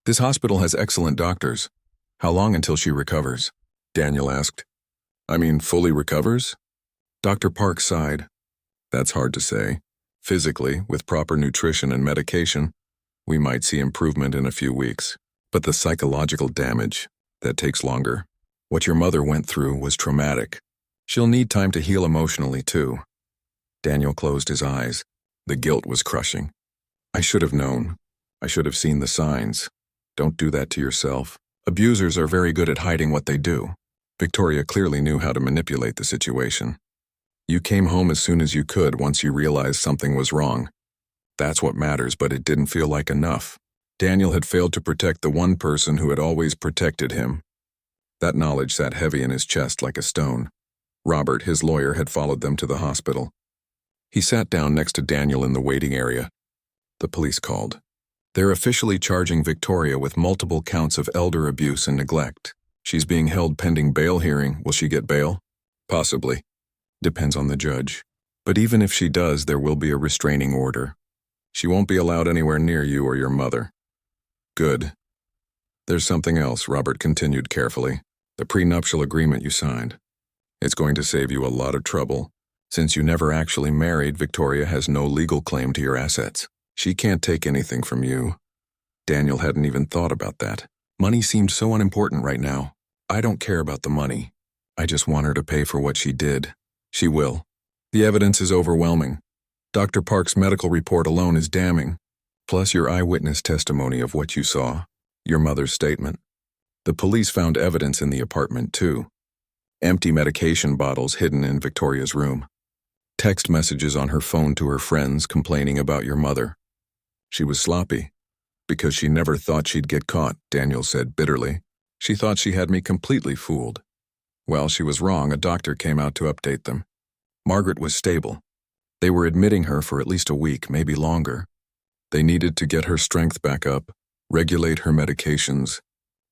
This hospital has excellent doctors. How long until she recovers? Daniel asked. I mean, fully recovers? Dr. Park sighed. That's hard to say. Physically, with proper nutrition and medication, we might see improvement in a few weeks. But the psychological damage, that takes longer. What your mother went through was traumatic. She'll need time to heal emotionally, too. Daniel closed his eyes. The guilt was crushing. I should have known. I should have seen the signs. Don't do that to yourself. Abusers are very good at hiding what they do. Victoria clearly knew how to manipulate the situation. You came home as soon as you could once you realized something was wrong. That's what matters, but it didn't feel like enough. Daniel had failed to protect the one person who had always protected him. That knowledge sat heavy in his chest like a stone. Robert, his lawyer, had followed them to the hospital. He sat down next to Daniel in the waiting area. The police called. They're officially charging Victoria with multiple counts of elder abuse and neglect. She's being held pending bail hearing. Will she get bail? Possibly. Depends on the judge. But even if she does, there will be a restraining order. She won't be allowed anywhere near you or your mother. Good. There's something else, Robert continued carefully. The prenuptial agreement you signed. It's going to save you a lot of trouble. Since you never actually married, Victoria has no legal claim to your assets. She can't take anything from you. Daniel hadn't even thought about that. Money seemed so unimportant right now. I don't care about the money. I just want her to pay for what she did. She will. The evidence is overwhelming. Dr. Park's medical report alone is damning. Plus your eyewitness testimony of what you saw. Your mother's statement. The police found evidence in the apartment too. Empty medication bottles hidden in Victoria's room. Text messages on her phone to her friends complaining about your mother. She was sloppy. Because she never thought she'd get caught, Daniel said bitterly. She thought she had me completely fooled. Well, she was wrong. A doctor came out to update them. Margaret was stable. They were admitting her for at least a week, maybe longer. They needed to get her strength back up, regulate her medications,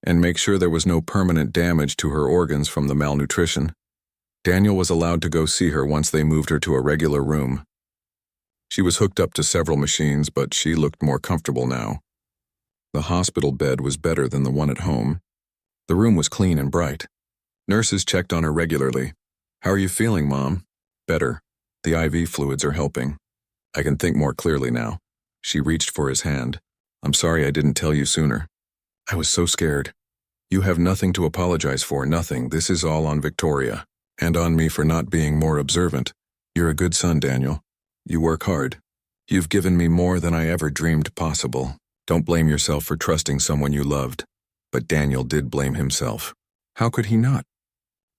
and make sure there was no permanent damage to her organs from the malnutrition. Daniel was allowed to go see her once they moved her to a regular room. She was hooked up to several machines, but she looked more comfortable now. The hospital bed was better than the one at home. The room was clean and bright. Nurses checked on her regularly. How are you feeling, Mom? Better. The IV fluids are helping. I can think more clearly now. She reached for his hand. I'm sorry I didn't tell you sooner. I was so scared. You have nothing to apologize for, nothing. This is all on Victoria. And on me for not being more observant. You're a good son, Daniel. You work hard. You've given me more than I ever dreamed possible. Don't blame yourself for trusting someone you loved. But Daniel did blame himself. How could he not?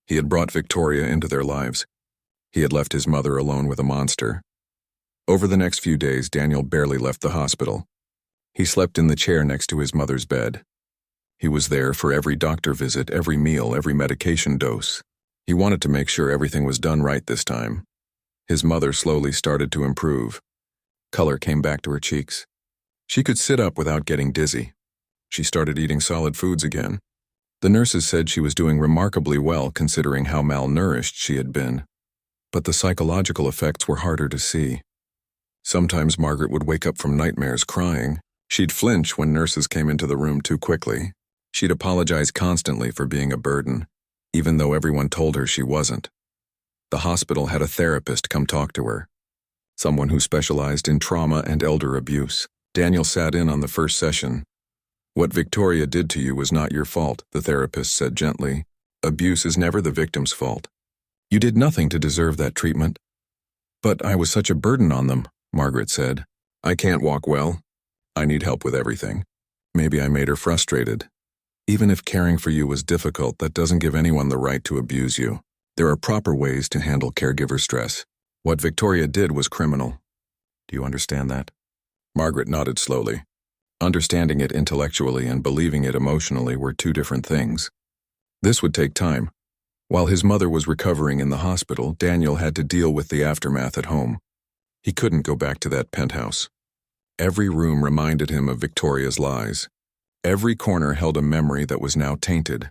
He had brought Victoria into their lives. He had left his mother alone with a monster. Over the next few days, Daniel barely left the hospital. He slept in the chair next to his mother's bed. He was there for every doctor visit, every meal, every medication dose. He wanted to make sure everything was done right this time. His mother slowly started to improve. Color came back to her cheeks. She could sit up without getting dizzy. She started eating solid foods again. The nurses said she was doing remarkably well considering how malnourished she had been. But the psychological effects were harder to see. Sometimes Margaret would wake up from nightmares crying. She'd flinch when nurses came into the room too quickly. She'd apologize constantly for being a burden, even though everyone told her she wasn't. The hospital had a therapist come talk to her, someone who specialized in trauma and elder abuse. Daniel sat in on the first session. What Victoria did to you was not your fault, the therapist said gently. Abuse is never the victim's fault. You did nothing to deserve that treatment. But I was such a burden on them, Margaret said. I can't walk well. I need help with everything. Maybe I made her frustrated. Even if caring for you was difficult, that doesn't give anyone the right to abuse you. There are proper ways to handle caregiver stress. What Victoria did was criminal. Do you understand that? Margaret nodded slowly. Understanding it intellectually and believing it emotionally were two different things. This would take time. While his mother was recovering in the hospital, Daniel had to deal with the aftermath at home. He couldn't go back to that penthouse. Every room reminded him of Victoria's lies. Every corner held a memory that was now tainted.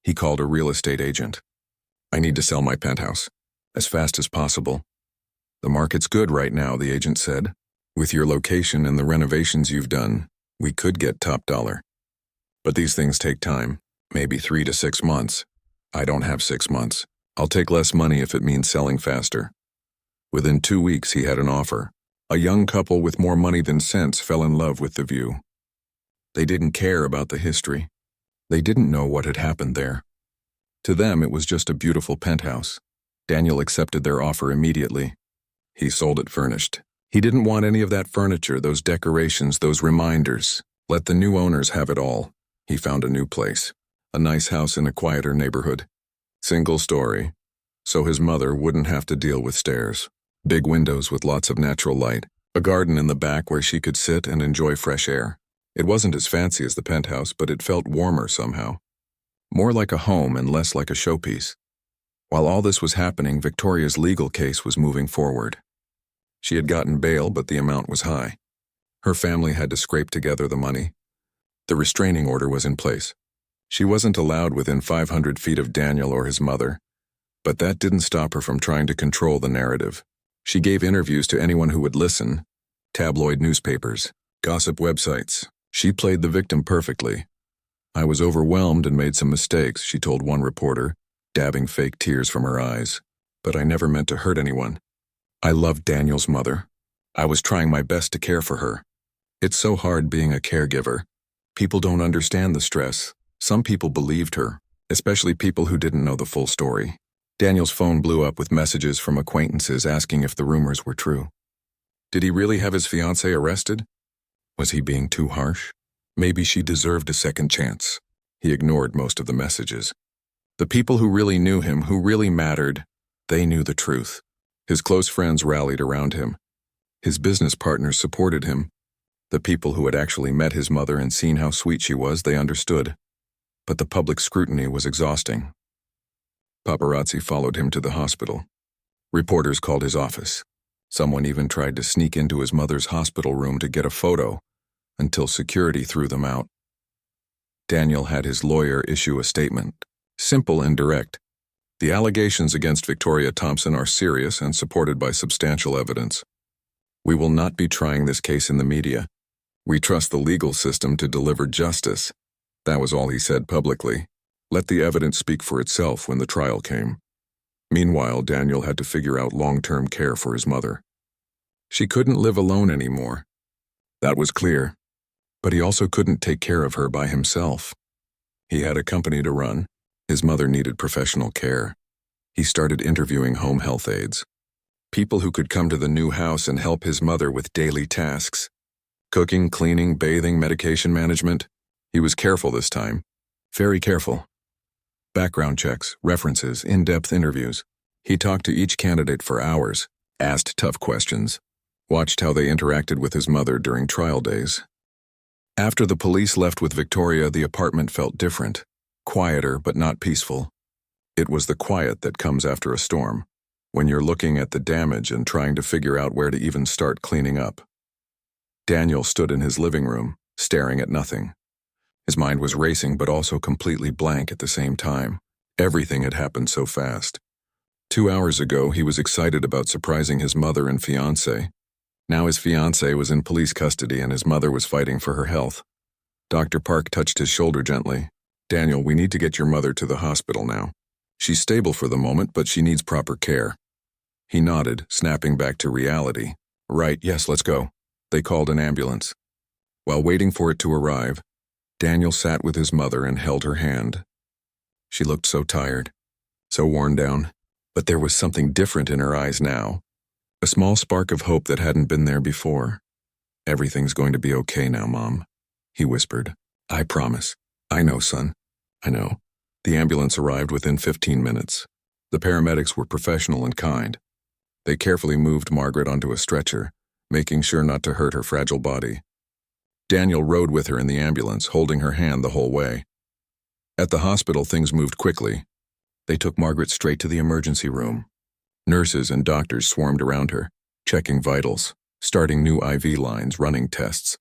He called a real estate agent. I need to sell my penthouse. As fast as possible. The market's good right now, the agent said. With your location and the renovations you've done, we could get top dollar. But these things take time, maybe 3 to 6 months. I don't have 6 months. I'll take less money if it means selling faster. Within 2 weeks, he had an offer. A young couple with more money than sense fell in love with the view. They didn't care about the history. They didn't know what had happened there. To them, it was just a beautiful penthouse. Daniel accepted their offer immediately. He sold it furnished. He didn't want any of that furniture, those decorations, those reminders. Let the new owners have it all. He found a new place. A nice house in a quieter neighborhood. Single story. so his mother wouldn't have to deal with stairs. Big windows with lots of natural light, a garden in the back where she could sit and enjoy fresh air. It wasn't as fancy as the penthouse, but it felt warmer somehow. More like a home and less like a showpiece. While all this was happening, Victoria's legal case was moving forward. She had gotten bail, but the amount was high. Her family had to scrape together the money. The restraining order was in place. She wasn't allowed within 500 feet of Daniel or his mother, but that didn't stop her from trying to control the narrative. She gave interviews to anyone who would listen, tabloid newspapers, gossip websites. She played the victim perfectly. "I was overwhelmed and made some mistakes," she told one reporter, dabbing fake tears from her eyes. "But I never meant to hurt anyone. I loved Daniel's mother. I was trying my best to care for her. It's so hard being a caregiver. People don't understand the stress." Some people believed her, especially people who didn't know the full story. Daniel's phone blew up with messages from acquaintances asking if the rumors were true. Did he really have his fiancée arrested? Was he being too harsh? Maybe she deserved a second chance. He ignored most of the messages. The people who really knew him, who really mattered, they knew the truth. His close friends rallied around him. His business partners supported him. The people who had actually met his mother and seen how sweet she was, they understood. But the public scrutiny was exhausting. Paparazzi followed him to the hospital. Reporters called his office. Someone even tried to sneak into his mother's hospital room to get a photo, until security threw them out. Daniel had his lawyer issue a statement, simple and direct. "The allegations against Victoria Thompson are serious and supported by substantial evidence. We will not be trying this case in the media. We trust the legal system to deliver justice." That was all he said publicly. Let the evidence speak for itself when the trial came. Meanwhile, Daniel had to figure out long-term care for his mother. She couldn't live alone anymore. That was clear. But he also couldn't take care of her by himself. He had a company to run. His mother needed professional care. He started interviewing home health aides. People who could come to the new house and help his mother with daily tasks. Cooking, cleaning, bathing, medication management. He was careful this time. Very careful. Background checks, references, in-depth interviews. He talked to each candidate for hours, asked tough questions, watched how they interacted with his mother during trial days. After the police left with Victoria, the apartment felt different, quieter but not peaceful. It was the quiet that comes after a storm, when you're looking at the damage and trying to figure out where to even start cleaning up. Daniel stood in his living room, staring at nothing. His mind was racing but also completely blank at the same time. Everything had happened so fast. 2 hours ago, he was excited about surprising his mother and fiancé. Now his fiancé was in police custody and his mother was fighting for her health. Dr. Park touched his shoulder gently. "Daniel, we need to get your mother to the hospital now. She's stable for the moment, but she needs proper care." He nodded, snapping back to reality. "Right, yes, let's go." They called an ambulance. While waiting for it to arrive, Daniel sat with his mother and held her hand. She looked so tired, so worn down, but there was something different in her eyes now. A small spark of hope that hadn't been there before. "Everything's going to be okay now, Mom," he whispered. "I promise." "I know, son. I know." The ambulance arrived within 15 minutes. The paramedics were professional and kind. They carefully moved Margaret onto a stretcher, making sure not to hurt her fragile body. Daniel rode with her in the ambulance, holding her hand the whole way. At the hospital, things moved quickly. They took Margaret straight to the emergency room. Nurses and doctors swarmed around her, checking vitals, starting new IV lines, running tests.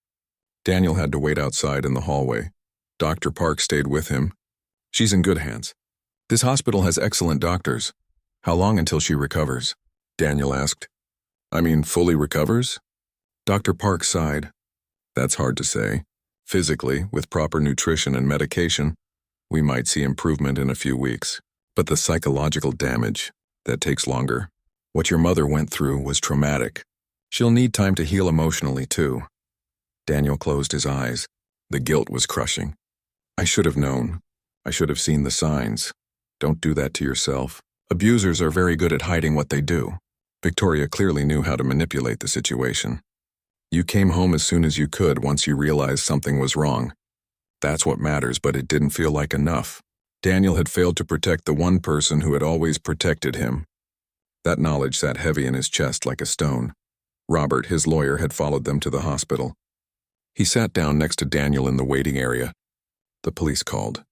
Daniel had to wait outside in the hallway. Dr. Park stayed with him. "She's in good hands. This hospital has excellent doctors. How long until she recovers?" Daniel asked. "I mean, fully recovers?" Dr. Park sighed. "That's hard to say. Physically, with proper nutrition and medication, we might see improvement in a few weeks. But the psychological damage, that takes longer. What your mother went through was traumatic. She'll need time to heal emotionally, too." Daniel closed his eyes. The guilt was crushing. "I should have known. I should have seen the signs. Don't do that to yourself. Abusers are very good at hiding what they do." Victoria clearly knew how to manipulate the situation. "You came home as soon as you could once you realized something was wrong. That's what matters, but it didn't feel like enough. Daniel had failed to protect the one person who had always protected him. That knowledge sat heavy in his chest like a stone. Robert, his lawyer, had followed them to the hospital. He sat down next to Daniel in the waiting area. The police called.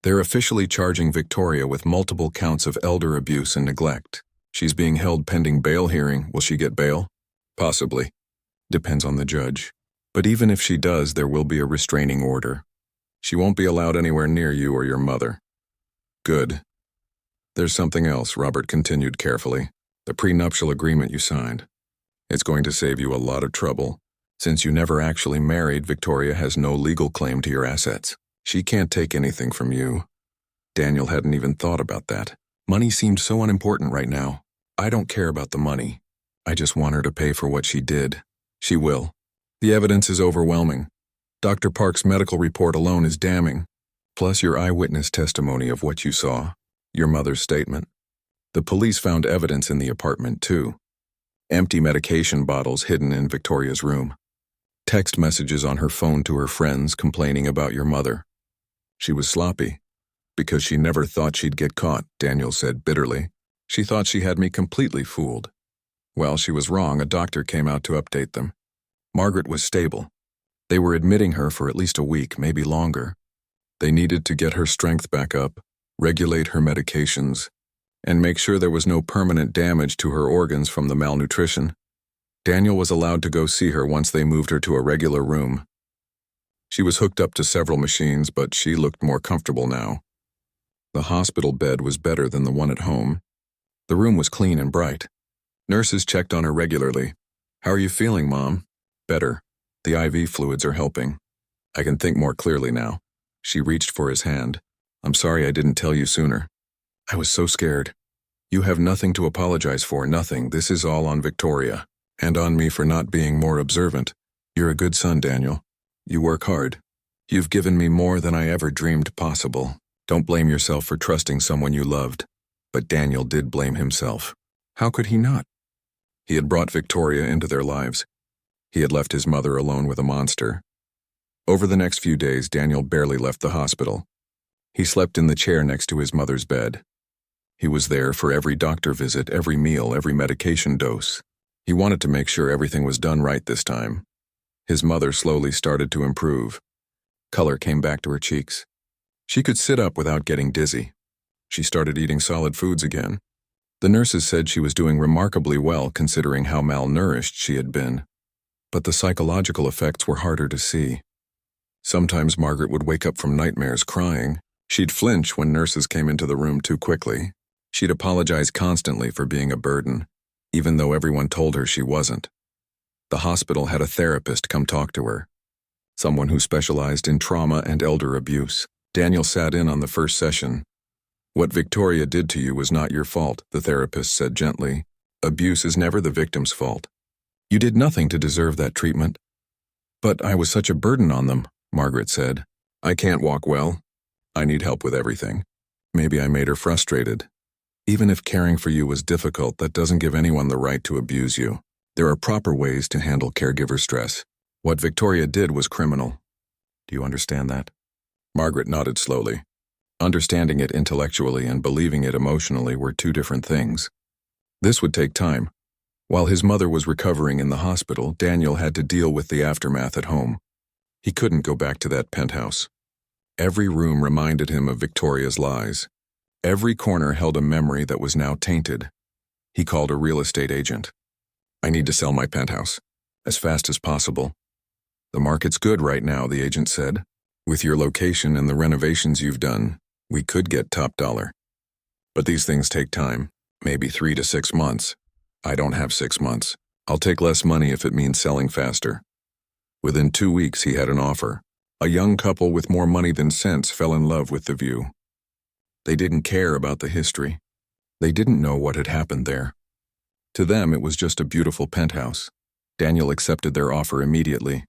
They're officially charging Victoria with multiple counts of elder abuse and neglect. She's being held pending bail hearing. Will she get bail? Possibly. Depends on the judge. But even if she does, there will be a restraining order. She won't be allowed anywhere near you or your mother. Good. There's something else, Robert continued carefully. The prenuptial agreement you signed. It's going to save you a lot of trouble. Since you never actually married, Victoria has no legal claim to your assets. She can't take anything from you. Daniel hadn't even thought about that. Money seemed so unimportant right now. I don't care about the money. I just want her to pay for what she did. She will. The evidence is overwhelming. Dr. Park's medical report alone is damning. Plus your eyewitness testimony of what you saw. Your mother's statement. The police found evidence in the apartment too. Empty medication bottles hidden in Victoria's room. Text messages on her phone to her friends complaining about your mother. She was sloppy. Because she never thought she'd get caught, Daniel said bitterly. She thought she had me completely fooled. Well, she was wrong. A doctor came out to update them. Margaret was stable. They were admitting her for at least a week, maybe longer. They needed to get her strength back up, regulate her medications, and make sure there was no permanent damage to her organs from the malnutrition. Daniel was allowed to go see her once they moved her to a regular room. She was hooked up to several machines, but she looked more comfortable now. The hospital bed was better than the one at home. The room was clean and bright. Nurses checked on her regularly. How are you feeling, Mom? Better. The IV fluids are helping. I can think more clearly now. She reached for his hand. I'm sorry I didn't tell you sooner. I was so scared. You have nothing to apologize for, nothing. This is all on Victoria. And on me for not being more observant. You're a good son, Daniel. You work hard. You've given me more than I ever dreamed possible. Don't blame yourself for trusting someone you loved. But Daniel did blame himself. How could he not? He had brought Victoria into their lives. He had left his mother alone with a monster. Over the next few days, Daniel barely left the hospital. He slept in the chair next to his mother's bed. He was there for every doctor visit, every meal, every medication dose. He wanted to make sure everything was done right this time. His mother slowly started to improve. Color came back to her cheeks. She could sit up without getting dizzy. She started eating solid foods again. The nurses said she was doing remarkably well considering how malnourished she had been. But the psychological effects were harder to see. Sometimes Margaret would wake up from nightmares crying. She'd flinch when nurses came into the room too quickly. She'd apologize constantly for being a burden, even though everyone told her she wasn't. The hospital had a therapist come talk to her, someone who specialized in trauma and elder abuse. Daniel sat in on the first session. What Victoria did to you was not your fault, the therapist said gently. Abuse is never the victim's fault. You did nothing to deserve that treatment. But I was such a burden on them, Margaret said. I can't walk well. I need help with everything. Maybe I made her frustrated. Even if caring for you was difficult, that doesn't give anyone the right to abuse you. There are proper ways to handle caregiver stress. What Victoria did was criminal. Do you understand that? Margaret nodded slowly. Understanding it intellectually and believing it emotionally were two different things. This would take time. While his mother was recovering in the hospital, Daniel had to deal with the aftermath at home. He couldn't go back to that penthouse. Every room reminded him of Victoria's lies. Every corner held a memory that was now tainted. He called a real estate agent. I need to sell my penthouse. As fast as possible. The market's good right now, the agent said. With your location and the renovations you've done, we could get top dollar. But these things take time, maybe 3 to 6 months. I don't have 6 months. I'll take less money if it means selling faster. Within 2 weeks, he had an offer. A young couple with more money than sense fell in love with the view. They didn't care about the history. They didn't know what had happened there. To them, it was just a beautiful penthouse. Daniel accepted their offer immediately.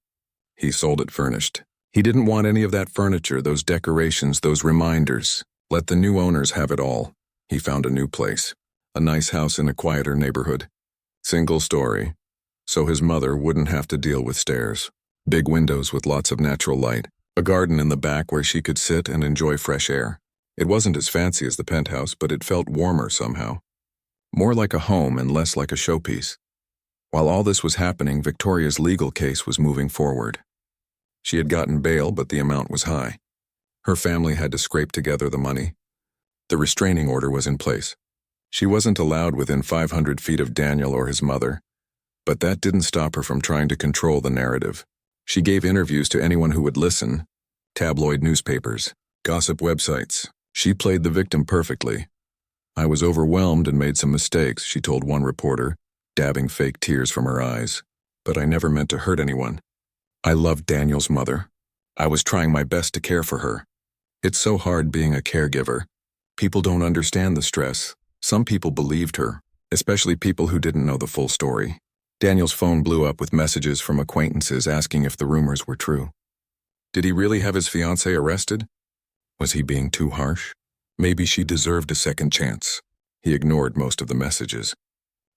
He sold it furnished. He didn't want any of that furniture, those decorations, those reminders. Let the new owners have it all. He found a new place. A nice house in a quieter neighborhood. Single story. So his mother wouldn't have to deal with stairs. Big windows with lots of natural light. A garden in the back where she could sit and enjoy fresh air. It wasn't as fancy as the penthouse, but it felt warmer somehow. More like a home and less like a showpiece. While all this was happening, Victoria's legal case was moving forward. She had gotten bail, but the amount was high. Her family had to scrape together the money. The restraining order was in place. She wasn't allowed within 500 feet of Daniel or his mother, but that didn't stop her from trying to control the narrative. She gave interviews to anyone who would listen, tabloid newspapers, gossip websites. She played the victim perfectly. "I was overwhelmed and made some mistakes," she told one reporter, dabbing fake tears from her eyes. "But I never meant to hurt anyone. I loved Daniel's mother. I was trying my best to care for her. It's so hard being a caregiver. People don't understand the stress. Some people believed her, especially people who didn't know the full story." Daniel's phone blew up with messages from acquaintances asking if the rumors were true. Did he really have his fiancée arrested? Was he being too harsh? Maybe she deserved a second chance. He ignored most of the messages.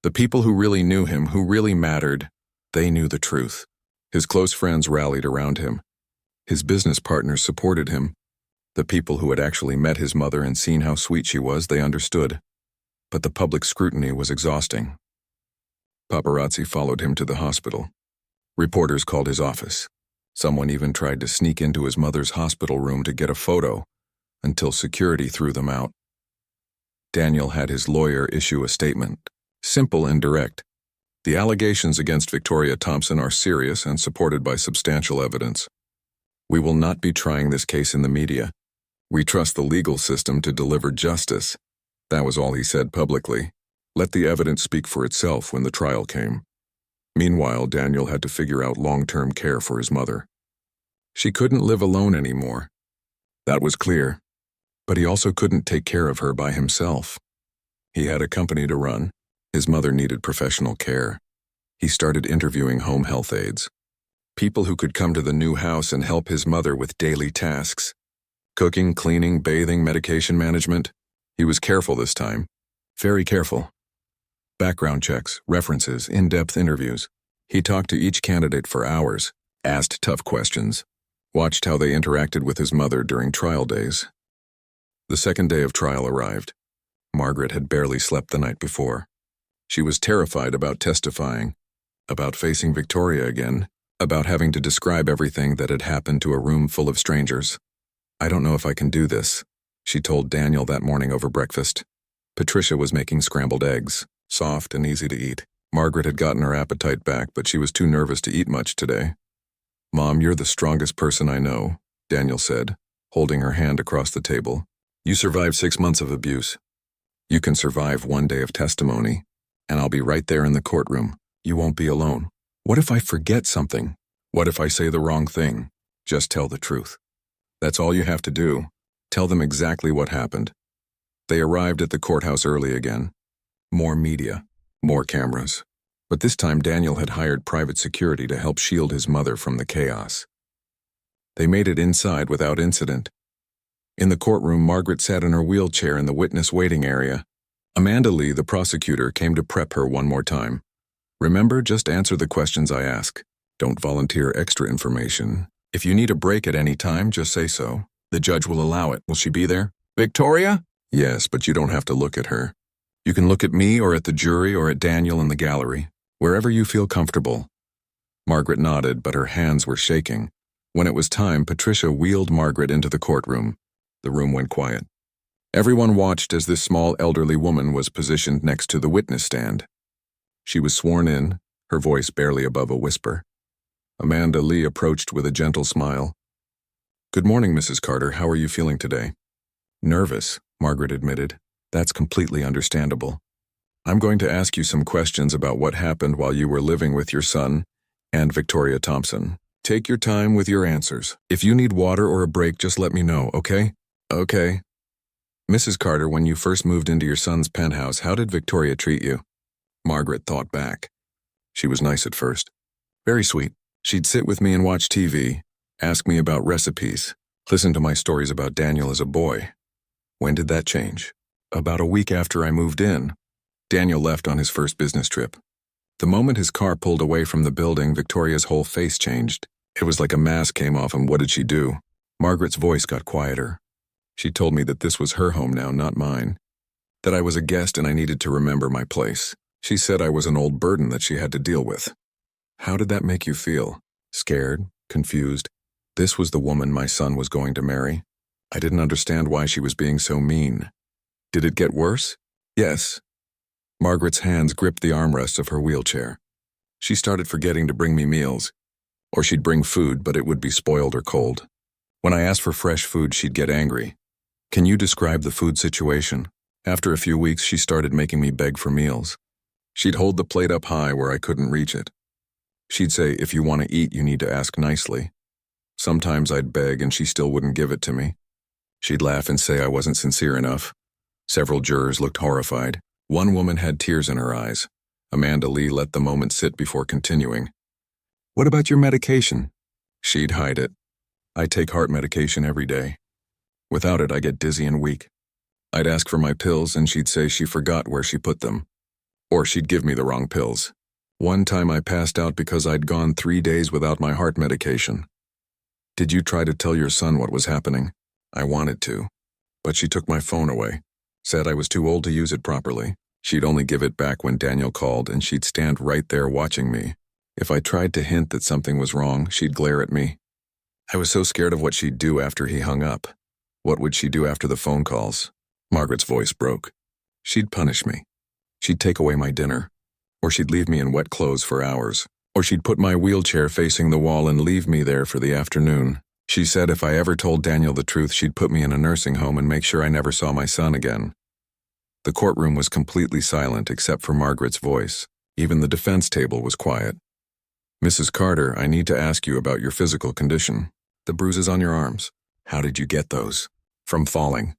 The people who really knew him, who really mattered, they knew the truth. His close friends rallied around him. His business partners supported him. The people who had actually met his mother and seen how sweet she was, they understood. But the public scrutiny was exhausting. Paparazzi followed him to the hospital. Reporters called his office. Someone even tried to sneak into his mother's hospital room to get a photo, until security threw them out. Daniel had his lawyer issue a statement, simple and direct. The allegations against Victoria Thompson are serious and supported by substantial evidence. We will not be trying this case in the media. We trust the legal system to deliver justice. That was all he said publicly. Let the evidence speak for itself when the trial came. Meanwhile, Daniel had to figure out long-term care for his mother. She couldn't live alone anymore. That was clear. But he also couldn't take care of her by himself. He had a company to run. His mother needed professional care. He started interviewing home health aides. People who could come to the new house and help his mother with daily tasks. Cooking, cleaning, bathing, medication management. He was careful this time. Very careful. Background checks, references, in-depth interviews. He talked to each candidate for hours, asked tough questions, watched how they interacted with his mother during trial days. The second day of trial arrived. Margaret had barely slept the night before. She was terrified about testifying, about facing Victoria again, about having to describe everything that had happened to a room full of strangers. "I don't know if I can do this," she told Daniel that morning over breakfast. Patricia was making scrambled eggs, soft and easy to eat. Margaret had gotten her appetite back, but she was too nervous to eat much today. "Mom, you're the strongest person I know," Daniel said, holding her hand across the table. "You survived 6 months of abuse. You can survive 1 day of testimony, and I'll be right there in the courtroom. You won't be alone. What if I forget something? What if I say the wrong thing? Just tell the truth. That's all you have to do. Tell them exactly what happened." They arrived at the courthouse early again. More media, more cameras. But this time Daniel had hired private security to help shield his mother from the chaos. They made it inside without incident. In the courtroom, Margaret sat in her wheelchair in the witness waiting area. Amanda Lee, the prosecutor, came to prep her one more time. "Remember, just answer the questions I ask. Don't volunteer extra information. If you need a break at any time, just say so. The judge will allow it. Will she be there?" "Victoria?" "Yes, but you don't have to look at her. You can look at me or at the jury or at Daniel in the gallery, wherever you feel comfortable." Margaret nodded, but her hands were shaking. When it was time, Patricia wheeled Margaret into the courtroom. The room went quiet. Everyone watched as this small elderly woman was positioned next to the witness stand. She was sworn in, her voice barely above a whisper. Amanda Lee approached with a gentle smile. "Good morning, Mrs. Carter. How are you feeling today?" "Nervous," Margaret admitted. "That's completely understandable. I'm going to ask you some questions about what happened while you were living with your son and Victoria Thompson. Take your time with your answers. If you need water or a break, just let me know, okay?" "Okay." "Mrs. Carter, when you first moved into your son's penthouse, how did Victoria treat you?" Margaret thought back. She was nice at first. Very sweet. She'd sit with me and watch TV, ask me about recipes, listen to my stories about Daniel as a boy. When did that change? About a week after I moved in. Daniel left on his first business trip. The moment his car pulled away from the building, Victoria's whole face changed. It was like a mask came off, and what did she do? Margaret's voice got quieter. She told me that this was her home now, not mine. That I was a guest and I needed to remember my place. She said I was an old burden that she had to deal with. How did that make you feel? Scared? Confused? This was the woman my son was going to marry? I didn't understand why she was being so mean. Did it get worse? Yes. Margaret's hands gripped the armrests of her wheelchair. She started forgetting to bring me meals. Or she'd bring food, but it would be spoiled or cold. When I asked for fresh food, she'd get angry. Can you describe the food situation? After a few weeks, she started making me beg for meals. She'd hold the plate up high where I couldn't reach it. She'd say, if you want to eat, you need to ask nicely. Sometimes I'd beg and she still wouldn't give it to me. She'd laugh and say I wasn't sincere enough. Several jurors looked horrified. One woman had tears in her eyes. Amanda Lee let the moment sit before continuing. What about your medication? She'd hide it. I take heart medication every day. Without it, I get dizzy and weak. I'd ask for my pills and she'd say she forgot where she put them. Or she'd give me the wrong pills. One time I passed out because I'd gone 3 days without my heart medication. Did you try to tell your son what was happening? I wanted to. But she took my phone away. Said I was too old to use it properly. She'd only give it back when Daniel called and she'd stand right there watching me. If I tried to hint that something was wrong, she'd glare at me. I was so scared of what she'd do after he hung up. What would she do after the phone calls? Margaret's voice broke. She'd punish me. She'd take away my dinner. Or she'd leave me in wet clothes for hours. Or she'd put my wheelchair facing the wall and leave me there for the afternoon. She said if I ever told Daniel the truth, she'd put me in a nursing home and make sure I never saw my son again. The courtroom was completely silent except for Margaret's voice. Even the defense table was quiet. Mrs. Carter, I need to ask you about your physical condition. The bruises on your arms. How did you get those? From falling.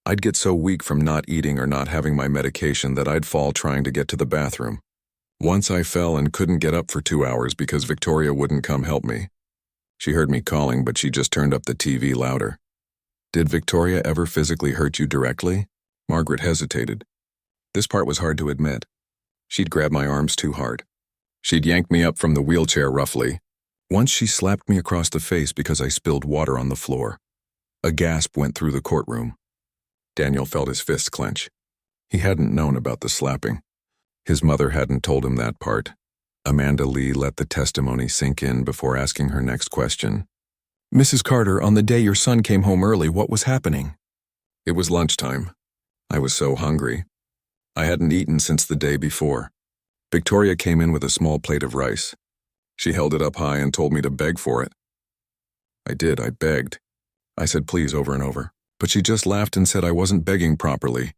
I'd get so weak from not eating or not having my medication that I'd fall trying to get to the bathroom. Once I fell and couldn't get up for 2 hours because Victoria wouldn't come help me. She heard me calling, but she just turned up the TV louder. Did Victoria ever physically hurt you directly? Margaret hesitated. This part was hard to admit. She'd grab my arms too hard. She'd yank me up from the wheelchair roughly. Once she slapped me across the face because I spilled water on the floor. A gasp went through the courtroom. Daniel felt his fists clench. He hadn't known about the slapping. His mother hadn't told him that part. Amanda Lee let the testimony sink in before asking her next question. Mrs. Carter, on the day your son came home early, what was happening? It was lunchtime. I was so hungry. I hadn't eaten since the day before. Victoria came in with a small plate of rice. She held it up high and told me to beg for it. I did, I begged. I said please over and over, but she just laughed and said I wasn't begging properly.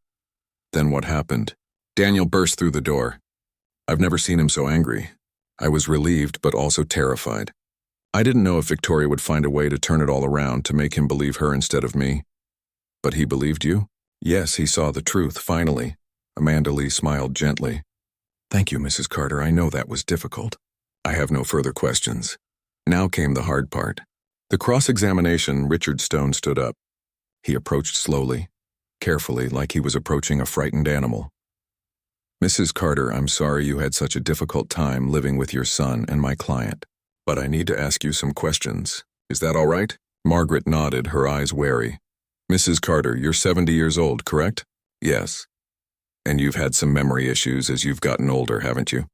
Then what happened? Daniel burst through the door. I've never seen him so angry. I was relieved, but also terrified. I didn't know if Victoria would find a way to turn it all around to make him believe her instead of me. But he believed you? Yes, he saw the truth, finally. Amanda Lee smiled gently. Thank you, Mrs. Carter. I know that was difficult. I have no further questions. Now came the hard part. The cross-examination. Richard Stone stood up. He approached slowly, carefully, like he was approaching a frightened animal. Mrs. Carter, I'm sorry you had such a difficult time living with your son and my client, but I need to ask you some questions. Is that all right? Margaret nodded, her eyes wary. Mrs. Carter, you're 70 years old, correct? Yes. And you've had some memory issues as you've gotten older, haven't you?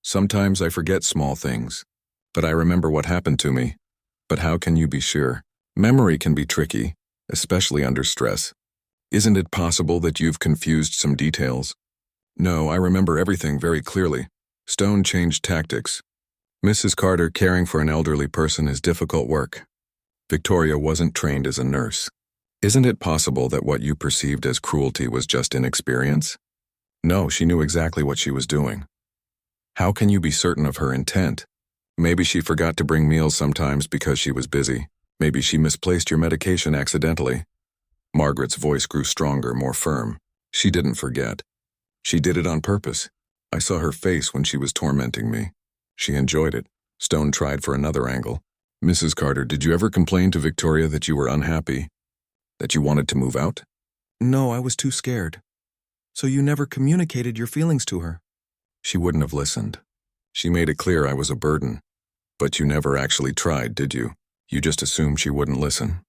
Sometimes I forget small things, but I remember what happened to me. But how can you be sure? Memory can be tricky, especially under stress. Isn't it possible that you've confused some details? No, I remember everything very clearly. Stone changed tactics. Mrs. Carter, caring for an elderly person is difficult work. Victoria wasn't trained as a nurse. Isn't it possible that what you perceived as cruelty was just inexperience? No, she knew exactly what she was doing. How can you be certain of her intent? Maybe she forgot to bring meals sometimes because she was busy. Maybe she misplaced your medication accidentally. Margaret's voice grew stronger, more firm. She didn't forget. She did it on purpose. I saw her face when she was tormenting me. She enjoyed it. Stone tried for another angle. Mrs. Carter, did you ever complain to Victoria that you were unhappy? That you wanted to move out? No, I was too scared. So you never communicated your feelings to her? She wouldn't have listened. She made it clear I was a burden. But you never actually tried, did you? You just assumed she wouldn't listen.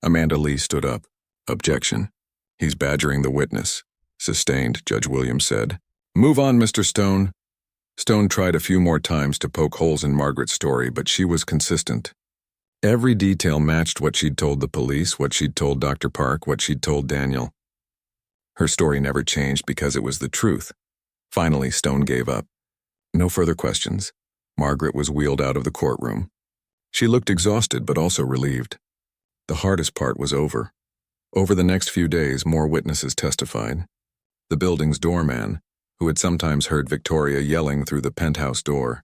Amanda Lee stood up. Objection. He's badgering the witness. Sustained, Judge Williams said. Move on, Mr. Stone. Stone tried a few more times to poke holes in Margaret's story, but she was consistent. Every detail matched what she'd told the police, what she'd told Dr. Park, what she'd told Daniel. Her story never changed because it was the truth. Finally, Stone gave up. No further questions. Margaret was wheeled out of the courtroom. She looked exhausted but also relieved. The hardest part was over. Over the next few days, more witnesses testified. The building's doorman, who had sometimes heard Victoria yelling through the penthouse door.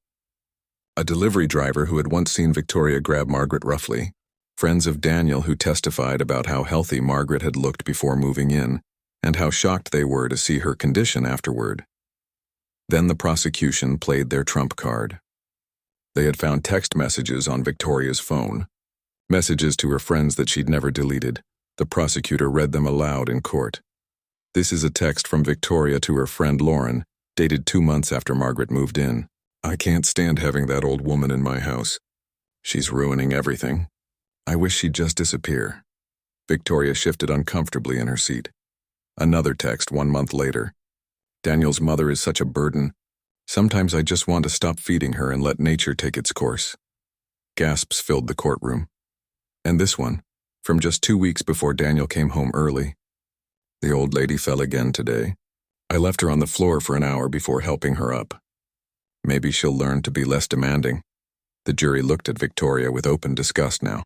A delivery driver who had once seen Victoria grab Margaret roughly. Friends of Daniel who testified about how healthy Margaret had looked before moving in, and how shocked they were to see her condition afterward. Then the prosecution played their trump card. They had found text messages on Victoria's phone. Messages to her friends that she'd never deleted. The prosecutor read them aloud in court. This is a text from Victoria to her friend Lauren, dated 2 months after Margaret moved in. I can't stand having that old woman in my house. She's ruining everything. I wish she'd just disappear. Victoria shifted uncomfortably in her seat. Another text 1 month later. Daniel's mother is such a burden. Sometimes I just want to stop feeding her and let nature take its course. Gasps filled the courtroom. And this one, from just 2 weeks before Daniel came home early. The old lady fell again today. I left her on the floor for an hour before helping her up. Maybe she'll learn to be less demanding. The jury looked at Victoria with open disgust now.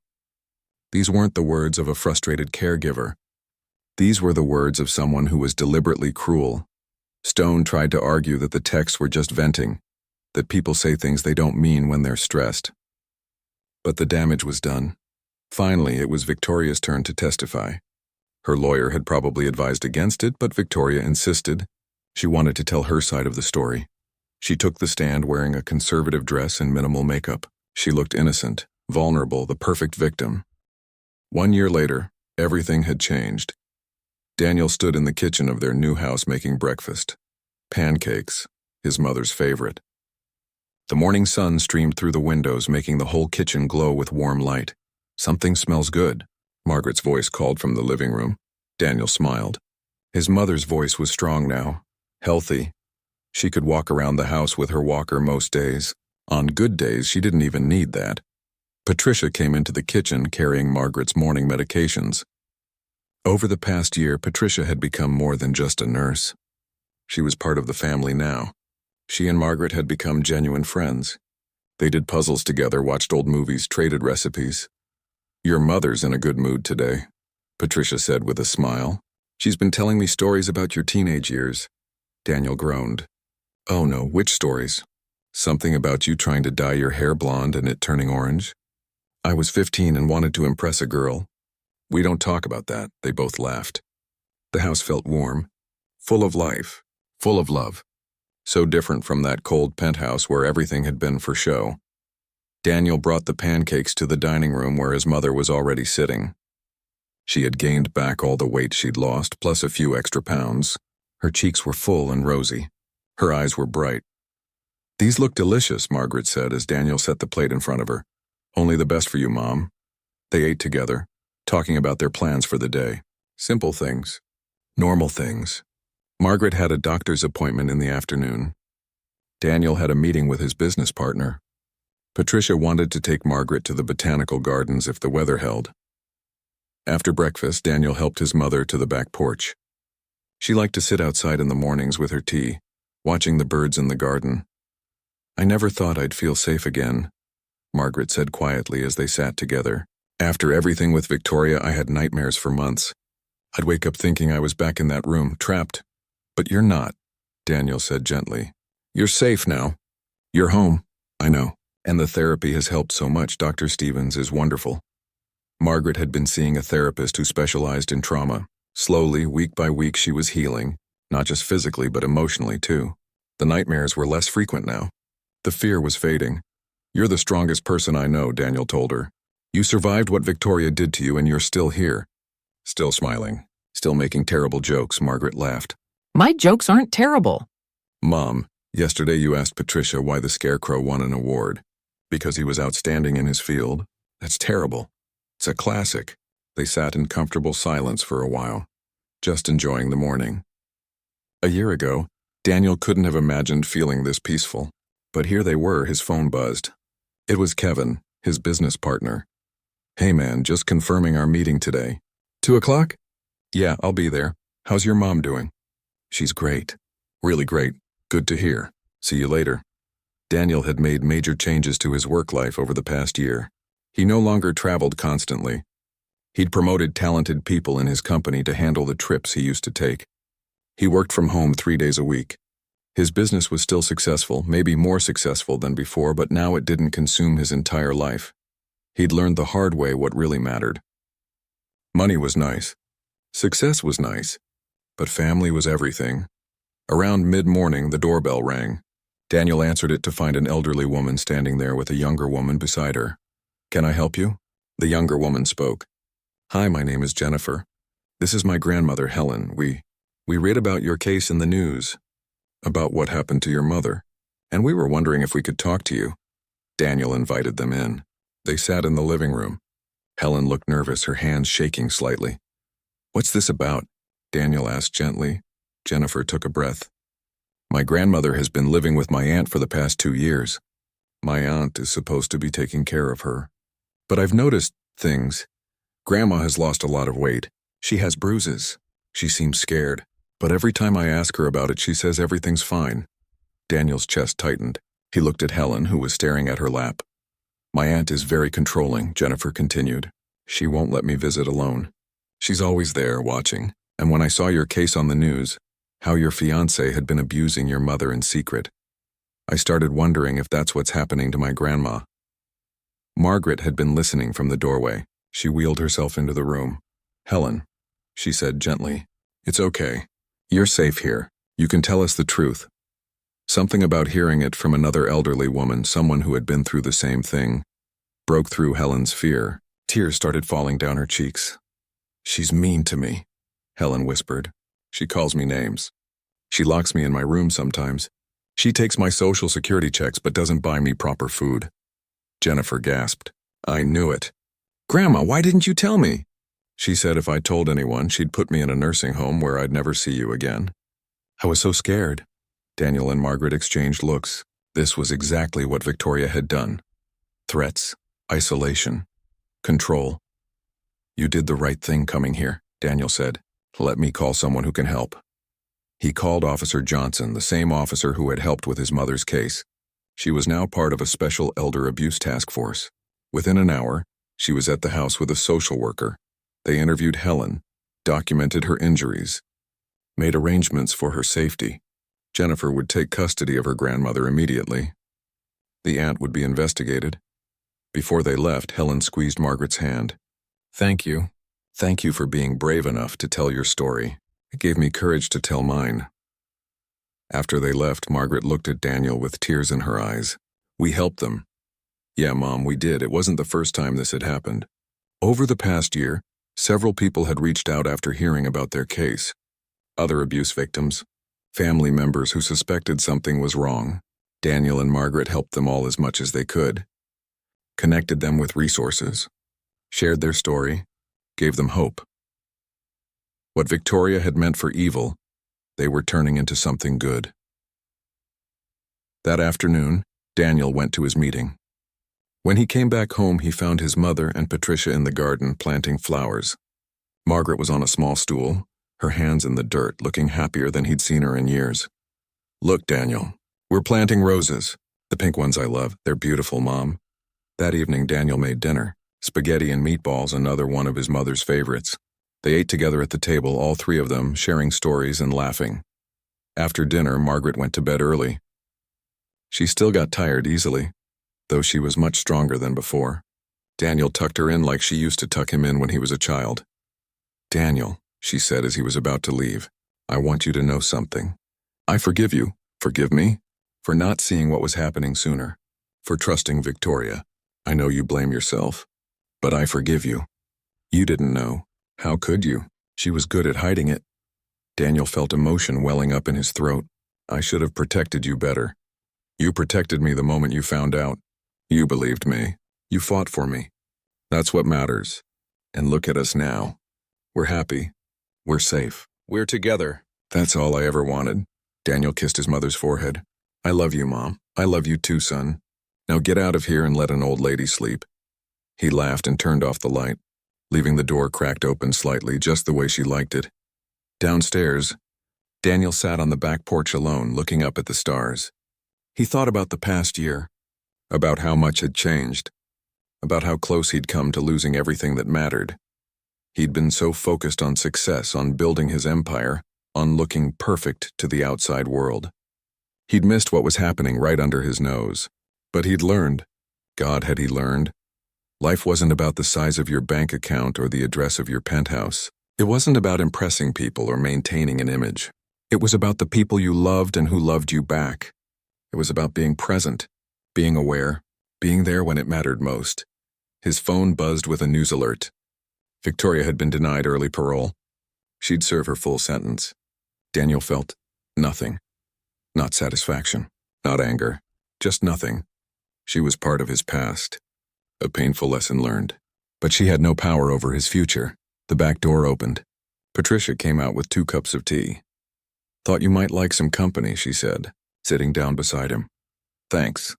These weren't the words of a frustrated caregiver. These were the words of someone who was deliberately cruel. Stone tried to argue that the texts were just venting, that people say things they don't mean when they're stressed. But the damage was done. Finally, it was Victoria's turn to testify. Her lawyer had probably advised against it, but Victoria insisted. She wanted to tell her side of the story. She took the stand wearing a conservative dress and minimal makeup. She looked innocent, vulnerable, the perfect victim. 1 year later, everything had changed. Daniel stood in the kitchen of their new house making breakfast. Pancakes, his mother's favorite. The morning sun streamed through the windows, making the whole kitchen glow with warm light. Something smells good, Margaret's voice called from the living room. Daniel smiled. His mother's voice was strong now, healthy. She could walk around the house with her walker most days. On good days, she didn't even need that. Patricia came into the kitchen carrying Margaret's morning medications. Over the past year, Patricia had become more than just a nurse. She was part of the family now. She and Margaret had become genuine friends. They did puzzles together, watched old movies, traded recipes. Your mother's in a good mood today, Patricia said with a smile. She's been telling me stories about your teenage years. Daniel groaned. Oh no, which stories? Something about you trying to dye your hair blonde and it turning orange? I was 15 and wanted to impress a girl. We don't talk about that, they both laughed. The house felt warm, full of life, full of love. So different from that cold penthouse where everything had been for show. Daniel brought the pancakes to the dining room where his mother was already sitting. She had gained back all the weight she'd lost, plus a few extra pounds. Her cheeks were full and rosy. Her eyes were bright. These look delicious, Margaret said as Daniel set the plate in front of her. Only the best for you, Mom. They ate together, talking about their plans for the day. Simple things. Normal things. Margaret had a doctor's appointment in the afternoon. Daniel had a meeting with his business partner. Patricia wanted to take Margaret to the botanical gardens if the weather held. After breakfast, Daniel helped his mother to the back porch. She liked to sit outside in the mornings with her tea, watching the birds in the garden. I never thought I'd feel safe again, Margaret said quietly as they sat together. After everything with Victoria, I had nightmares for months. I'd wake up thinking I was back in that room, trapped. But you're not, Daniel said gently. You're safe now. You're home. I know. And the therapy has helped so much. Dr. Stevens is wonderful. Margaret had been seeing a therapist who specialized in trauma. Slowly, week by week, she was healing, not just physically but emotionally too. The nightmares were less frequent now. The fear was fading. You're the strongest person I know, Daniel told her. You survived what Victoria did to you and you're still here. Still smiling. Still making terrible jokes, Margaret laughed. My jokes aren't terrible. Mom, yesterday you asked Patricia why the Scarecrow won an award. Because he was outstanding in his field. That's terrible. It's a classic. They sat in comfortable silence for a while, just enjoying the morning. A year ago, Daniel couldn't have imagined feeling this peaceful, but here they were. His phone buzzed. It was Kevin, his business partner. "Hey man, just confirming our meeting today. 2 o'clock? Yeah, I'll be there. How's your mom doing?" "She's great. Really great. Good to hear. See you later." Daniel had made major changes to his work life over the past year. He no longer traveled constantly. He'd promoted talented people in his company to handle the trips he used to take. He worked from home 3 days a week. His business was still successful, maybe more successful than before, but now it didn't consume his entire life. He'd learned the hard way what really mattered. Money was nice. Success was nice. But family was everything. Around mid-morning, the doorbell rang. Daniel answered it to find an elderly woman standing there with a younger woman beside her. "Can I help you?" The younger woman spoke. "Hi, my name is Jennifer. This is my grandmother, Helen. We read about your case in the news, about what happened to your mother, and we were wondering if we could talk to you." Daniel invited them in. They sat in the living room. Helen looked nervous, her hands shaking slightly. "What's this about?" Daniel asked gently. Jennifer took a breath. "My grandmother has been living with my aunt for the past 2 years. My aunt is supposed to be taking care of her. But I've noticed things. Grandma has lost a lot of weight. She has bruises. She seems scared. But every time I ask her about it, she says everything's fine." Daniel's chest tightened. He looked at Helen, who was staring at her lap. "My aunt is very controlling," Jennifer continued. "She won't let me visit alone. She's always there, watching. And when I saw your case on the news, how your fiancé had been abusing your mother in secret, I started wondering if that's what's happening to my grandma." Margaret had been listening from the doorway. She wheeled herself into the room. "Helen," she said gently, "it's okay. You're safe here. You can tell us the truth." Something about hearing it from another elderly woman, someone who had been through the same thing, broke through Helen's fear. Tears started falling down her cheeks. "She's mean to me," Helen whispered. "She calls me names. She locks me in my room sometimes. She takes my social security checks but doesn't buy me proper food." Jennifer gasped. "I knew it. Grandma, why didn't you tell me?" "She said if I told anyone, she'd put me in a nursing home where I'd never see you again." "I was so scared." Daniel and Margaret exchanged looks. This was exactly what Victoria had done. Threats, isolation, control. "You did the right thing coming here," Daniel said. "Let me call someone who can help." He called Officer Johnson, the same officer who had helped with his mother's case. She was now part of a special elder abuse task force. Within an hour, she was at the house with a social worker. They interviewed Helen, documented her injuries, made arrangements for her safety. Jennifer would take custody of her grandmother immediately. The aunt would be investigated. Before they left, Helen squeezed Margaret's hand. "Thank you. Thank you for being brave enough to tell your story. It gave me courage to tell mine." After they left, Margaret looked at Daniel with tears in her eyes. "We helped them." "Yeah, Mom, we did. It wasn't the first time this had happened." Over the past year, several people had reached out after hearing about their case. Other abuse victims, family members who suspected something was wrong. Daniel and Margaret helped them all as much as they could. Connected them with resources. Shared their story. Gave them hope. What Victoria had meant for evil, they were turning into something good. That afternoon, Daniel went to his meeting. When he came back home, he found his mother and Patricia in the garden planting flowers. Margaret was on a small stool, her hands in the dirt, looking happier than he'd seen her in years. "Look, Daniel, we're planting roses. The pink ones I love. They're beautiful, Mom." That evening, Daniel made dinner. Spaghetti and meatballs, another one of his mother's favorites. They ate together at the table, all three of them, sharing stories and laughing. After dinner, Margaret went to bed early. She still got tired easily, though she was much stronger than before. Daniel tucked her in like she used to tuck him in when he was a child. "Daniel," she said as he was about to leave, "I want you to know something. I forgive you. Forgive me? For not seeing what was happening sooner. For trusting Victoria. I know you blame yourself. But I forgive you. You didn't know. How could you? She was good at hiding it." Daniel felt emotion welling up in his throat. "I should have protected you better. You protected me the moment you found out. You believed me. You fought for me. That's what matters. And look at us now. We're happy. We're safe. We're together. That's all I ever wanted. Daniel kissed his mother's forehead. I love you, Mom. I love you too, son. Now get out of here and let an old lady sleep. He laughed and turned off the light, leaving the door cracked open slightly, just the way she liked it. Downstairs, Daniel sat on the back porch alone, looking up at the stars. He thought about the past year, about how much had changed, about how close he'd come to losing everything that mattered. He'd been so focused on success, on building his empire, on looking perfect to the outside world. He'd missed what was happening right under his nose. But he'd learned. God, had he learned? Life wasn't about the size of your bank account or the address of your penthouse. It wasn't about impressing people or maintaining an image. It was about the people you loved and who loved you back. It was about being present, being aware, being there when it mattered most. His phone buzzed with a news alert. Victoria had been denied early parole. She'd serve her full sentence. Daniel felt nothing. Not satisfaction, not anger, just nothing. She was part of his past. A painful lesson learned. But she had no power over his future. The back door opened. Patricia came out with 2 cups of tea. Thought you might like some company, she said, sitting down beside him. Thanks.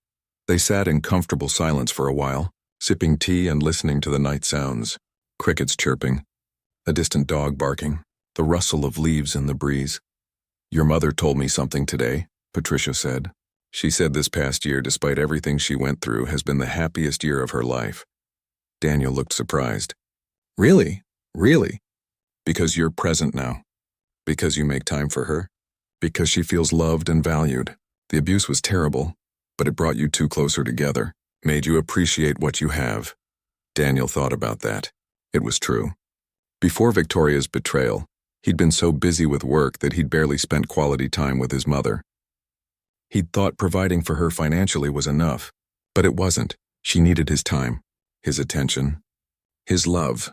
They sat in comfortable silence for a while, sipping tea and listening to the night sounds. Crickets chirping, a distant dog barking, the rustle of leaves in the breeze. Your mother told me something today, Patricia said. She said this past year, despite everything she went through, has been the happiest year of her life. Daniel looked surprised. Really? Really? Because you're present now. Because you make time for her. Because she feels loved and valued. The abuse was terrible, but it brought you 2 closer together, made you appreciate what you have. Daniel thought about that. It was true. Before Victoria's betrayal, he'd been so busy with work that he'd barely spent quality time with his mother. He'd thought providing for her financially was enough, but it wasn't. She needed his time, his attention, his love.